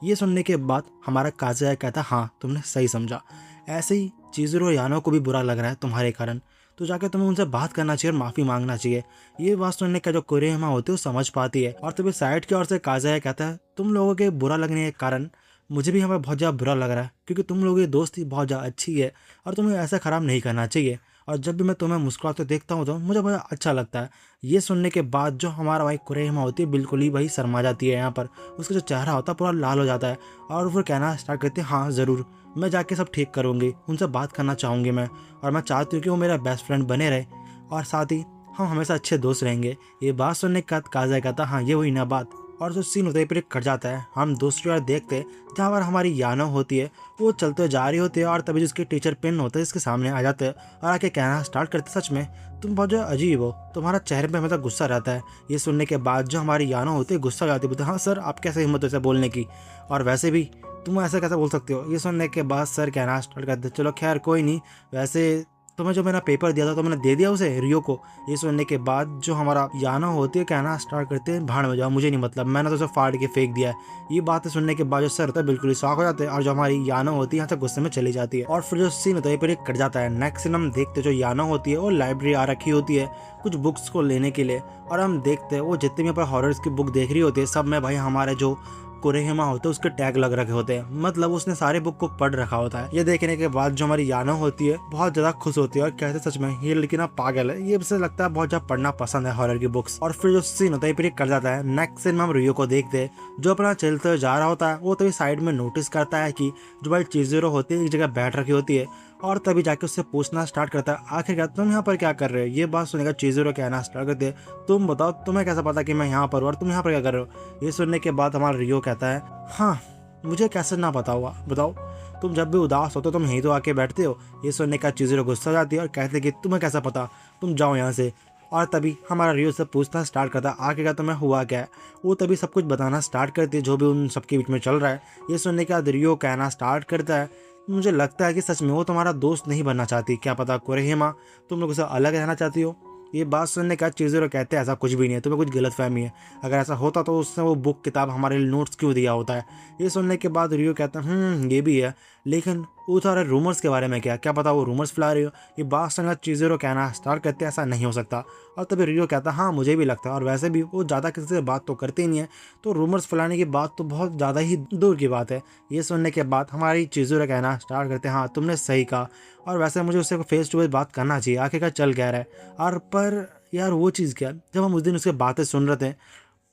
ये सुनने के बाद हमारा काज़ाया कहता हाँ तुमने सही समझा, ऐसे ही चिज़ुरो यानो को भी बुरा लग रहा है तुम्हारे कारण, तो जाकर तुम्हें उनसे बात करना चाहिए और माफ़ी मांगना चाहिए। ये बात सुनने का जो कुरेहिमा होती है वो समझ पाती है। और तभी साइड की ओर से काज़ाया कहता है तुम लोगों के बुरा लगने के कारण मुझे भी हमें बहुत ज़्यादा बुरा लग रहा है, क्योंकि तुम लोगों की दोस्ती बहुत ज़्यादा अच्छी है और तुम्हें ऐसा ख़राब नहीं करना चाहिए। और जब भी मैं तुम्हें मुस्कुराते देखता हूँ तो मुझे बहुत अच्छा लगता है। ये सुनने के बाद जो हमारा भाई कुरेहिमा होती है बिल्कुल ही भाई शर्मा जाती है। यहाँ पर उसका जो चेहरा होता है पूरा लाल हो जाता है और फिर कहना स्टार्ट करती है हाँ ज़रूर मैं जाके सब ठीक करूँगी, उनसे बात करना चाहूँगी मैं, और मैं चाहती हूँ कि वो मेरा बेस्ट फ्रेंड बने रहे और साथ ही हम हमेशा अच्छे दोस्त रहेंगे। ये बात सुनने के बाद काज़ाया कहता हाँ ये हुई ना बात। और जो सीन होता है फिर कट जाता है। हम दूसरी बार देखते हैं जहाँ पर हमारी यानो होती है वो चलते जा रही होती है और तभी जिसके टीचर पिन होता है इसके सामने आ जाते हैं और आके कहना स्टार्ट करते सच में तुम बहुत जो अजीब हो, तुम्हारा चेहरे पे हमेशा गुस्सा रहता है। ये सुनने के बाद जो हमारी यानो होती है गुस्सा जाती है, बोलते हाँ सर आप कैसे हिम्मत ऐसा बोलने की, और वैसे भी तुम ऐसा कैसे बोल सकते हो। ये सुनने के बाद सर कहना स्टार्ट करते चलो खैर कोई नहीं, वैसे तुम्हें जो मेरा पेपर दिया था तो मैंने दे दिया उसे रियो को। ये सुनने के बाद जो हमारा यानो होती है कहना स्टार्ट करते हैं भाड़ में जाओ मुझे नहीं मतलब, मैंने तो उसे फाड़ के फेंक दिया है। ये बातें सुनने के बाद जो सर होता है बिल्कुल ही शॉक हो जाते हैं और जो हमारी यानो होती है यहाँ से गुस्से में चली जाती है। और फिर जो सीन होता है फिर कट जाता है। नेक्स्ट सीन हम देखते जो यानो होती है वो लाइब्रेरी आ रखी होती है कुछ बुक्स को लेने के लिए, और हम देखते हैं वो जितने भी यहाँ पर हॉरर्स की बुक देख रही होती है सब में भाई हमारे जो कुरेहिमा होता है उसके टैग लग रखे होते हैं, मतलब उसने सारे बुक को पढ़ रखा होता है। ये देखने के बाद जो हमारी यानो होती है बहुत ज्यादा खुश होती है और कहते सच में ये लड़की ना पागल है, ये से लगता है बहुत ज्यादा पढ़ना पसंद है हॉरर की बुक्स। और फिर जो सीन होता है फिर कर जाता है। नेक्स्ट सीन में हम रियो को देखते हैं जो अपना चलते हुए जा रहा होता है, वो तभी साइड में नोटिस करता है कि जो भाई चिज़ुरो होती है एक जगह बैठ रखी होती है और तभी जाके उससे पूछना स्टार्ट करता है आखिरकार तुम यहाँ पर क्या कर रहे हो। ये बात सुनेगा चिज़ुरो कहना स्टार्ट करते तुम बताओ तुम्हें कैसा पता कि मैं यहाँ पर हूँ और तुम यहाँ पर क्या कर रहे हो। ये सुनने के बाद हमारा रियो कहता है हाँ मुझे कैसे ना पता हुआ, बताओ तुम जब भी उदास होते हो तुम यहीं तो आके बैठते हो। ये सुनने का चिज़ुरो गुस्सा जाती है और कहते कि तुम्हें कैसा पता, तुम जाओ यहाँ से। और तभी हमारा रियो से पूछना स्टार्ट करता है आखिरकार तुम्हें हुआ क्या है। वो तभी सब कुछ बताना स्टार्ट करती है जो भी उन सबके बीच में चल रहा है। ये सुनने के बाद रियो कहना स्टार्ट करता है मुझे लगता है कि सच में वो तुम्हारा दोस्त नहीं बनना चाहती, क्या पता कुरेहिमा तुम लोग उससे अलग रहना चाहती हो। ये बात सुनने का चिज़ुरो कहते हैं ऐसा कुछ भी नहीं है, तुम्हें कुछ गलतफहमी है, अगर ऐसा होता तो उसने वो बुक किताब हमारे लिए नोट्स क्यों दिया होता है। ये सुनने के बाद रियो कहता है ये भी है, लेकिन वो सारे रूमर्स के बारे में क्या पता वो रूमर्स फैला रही हो। ये बात सुनकर चिज़ुरो कहना स्टार्ट करते ऐसा नहीं हो सकता। और तभी रियो कहता हाँ मुझे भी लगता है, और वैसे भी वो ज़्यादा किसी से बात तो करते ही नहीं है, तो रूमर्स फैलाने की बात तो बहुत ज़्यादा ही दूर की बात है। ये सुनने के बाद हमारी चिज़ुरो कहना स्टार्ट करते हाँ तुमने सही कहा, और वैसे मुझे उससे फेस टू फेस बात करना चाहिए, आखिरकार चल क्या रहा है। और पर यार वो चीज़ क्या, जब हम उस दिन उसके बातें सुन रहे थे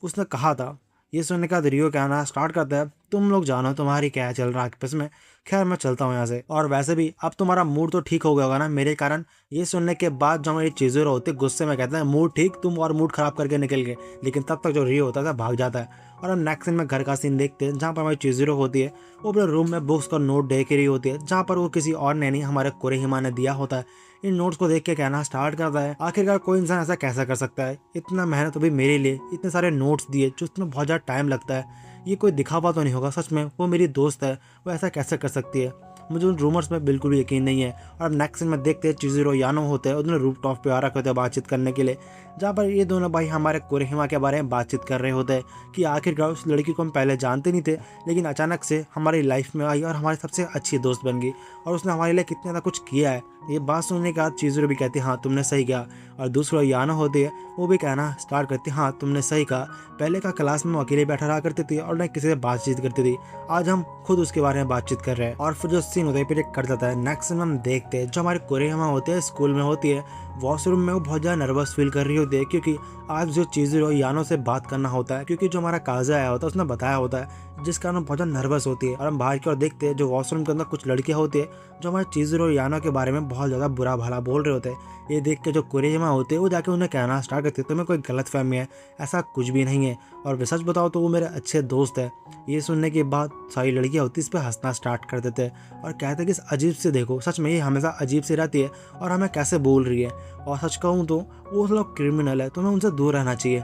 उसने कहा था। ये सुनने का रियो कहना स्टार्ट करता है तुम लोग जानो तुम्हारी क्या चल रहा है आपस में, खैर मैं चलता हूँ यहाँ से। और वैसे भी अब तुम्हारा मूड तो ठीक हो गया होगा ना मेरे कारण। ये सुनने के बाद जो हमारी चीज़ें होती गुस्से में कहते हैं मूड ठीक, तुम और मूड खराब करके निकल गए। लेकिन तब तक जो रियो होता है भाग जाता है। और हम नेक्स्ट सीन में घर का सीन देखते हैं जहाँ पर हमारी चीज़ें होती है वो अपने रूम में बुक्स का नोट देख रही होती है, जहाँ पर वो किसी और ने नहीं हमारे कुरेहिमा ने दिया होता है। इन नोट्स को देख के कहना स्टार्ट करता है, आखिरकार कोई इंसान ऐसा कैसा कर सकता है, इतना मेहनत अभी मेरे लिए इतने सारे नोट्स दिए जो उसमें बहुत ज़्यादा टाइम लगता है, ये कोई दिखावा तो नहीं होगा, सच में वो मेरी दोस्त है, वो ऐसा कैसे कर सकती है। मुझे उन रूमर्स में बिल्कुल भी यकीन नहीं है। और अब नेक्स्ट सीन में देखते हैं चिज़ुरो यानो होते हैं, उन्होंने रूफ टॉप पे आ रखे होते हैं बातचीत करने के लिए, जहाँ पर ये दोनों भाई हमारे कुरेहिमा के बारे में बातचीत कर रहे होते हैं कि आखिरकार उस लड़की को हम पहले जानते नहीं थे, लेकिन अचानक से हमारी लाइफ में आई और हमारी सबसे अच्छी दोस्त बन गई और उसने हमारे लिए कितना ज़्यादा कुछ किया है। ये बात सुनने के बाद चिज़ुरो भी कहती है हाँ तुमने सही कहा। और दूसरा यानो होती है, वो भी कहना स्टार्ट करती है हाँ तुमने सही कहा, पहले का क्लास में वो अकेले बैठा रहा करती थी और न किसी से बातचीत करती थी, आज हम खुद उसके बारे में बातचीत कर रहे हैं। और फिर जो सीन होता है प्रेडिक्ट कर जाता है। नेक्स्ट सीन हम देखते हैं जो हमारे कुरेहिमा होते हैं स्कूल में होती है, वॉशरूम में वो बहुत ज़्यादा नर्वस फील कर रही होती है क्योंकि आज जो चिज़ुरो यानो से बात करना होता है, क्योंकि जो हमारा काजा आया होता है उसने बताया होता है, जिस कारण वो बहुत ज़्यादा नर्वस होती है। और हम बाहर की ओर देखते हैं जो वॉशरूम के अंदर कुछ लड़कियाँ होती है जो हमारे चिज़ुरो यानो के बारे में बहुत ज़्यादा बुरा भला बोल रहे होते हैं। ये देख के जो कुरेहिमा होते हैं वो जाके उन्हें कहना स्टार्ट करते हैं तुम्हें कोई गलत फहमी है, ऐसा कुछ भी नहीं है, और वे सच बताओ तो वो मेरे अच्छे दोस्त है। ये सुनने के बाद सारी लड़कियाँ होती है इस पर हंसना स्टार्ट कर देते हैं और कहते हैं कि इस अजीब से देखो, सच में ये हमेशा अजीब सी रहती है और हमें कैसे बोल रही है, और सच कहूँ तो वो लोग क्रिमिनल है, तुम्हें उनसे दूर रहना चाहिए।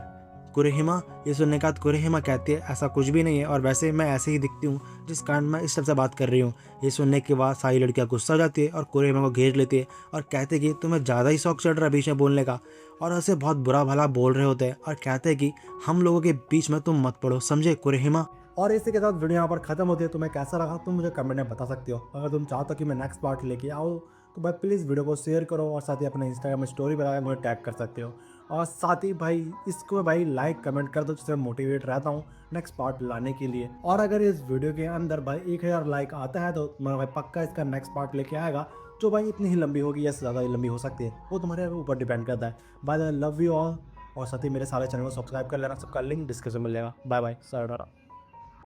कुरेहिमा ये सुनने के बाद कुरेहिमा कहती है ऐसा कुछ भी नहीं है और वैसे मैं ऐसे ही दिखती हूँ जिस कारण मैं इस सबसे बात कर रही हूँ। ये सुनने के बाद सारी लड़कियाँ गुस्सा हो जाती है और कुरेहिमा को घेर लेती है और कहते हैं कि तुम्हें ज़्यादा ही शौक चढ़ रहा है बीच में बोलने का, और ऐसे बहुत बुरा भला बोल रहे होते हैं और कहते हैं कि हम लोगों के बीच में तुम मत पड़ो, समझे कुरेहिमा। और इसी के साथ वीडियो यहाँ पर खत्म होती है। तुम्हें कैसा लगा तुम मुझे कमेंट में बता सकते हो। अगर तुम चाहते हो कि मैं नेक्स्ट पार्ट लेके आऊँ तो भाई प्लीज़ वीडियो को शेयर करो और साथ ही अपने इंस्टाग्राम में स्टोरी बना मुझे टैग कर सकते हो। और साथ ही भाई इसको भाई लाइक कमेंट कर दो जिससे मोटिवेट रहता हूँ नेक्स्ट पार्ट लाने के लिए। और अगर इस वीडियो के अंदर भाई 1000 लाइक आता है तो मैं भाई पक्का इसका नेक्स्ट पार्ट लेके आएगा, जो भाई इतनी ही लंबी होगी या ज़्यादा ही लंबी हो सकती है, वो तुम्हारे ऊपर डिपेंड करता है। By the love you all. और साथ ही मेरे सारे चैनल को सब्सक्राइब कर लेना, सबका लिंक डिस्क्रिप्शन में मिलेगा। Bye bye, sayonara.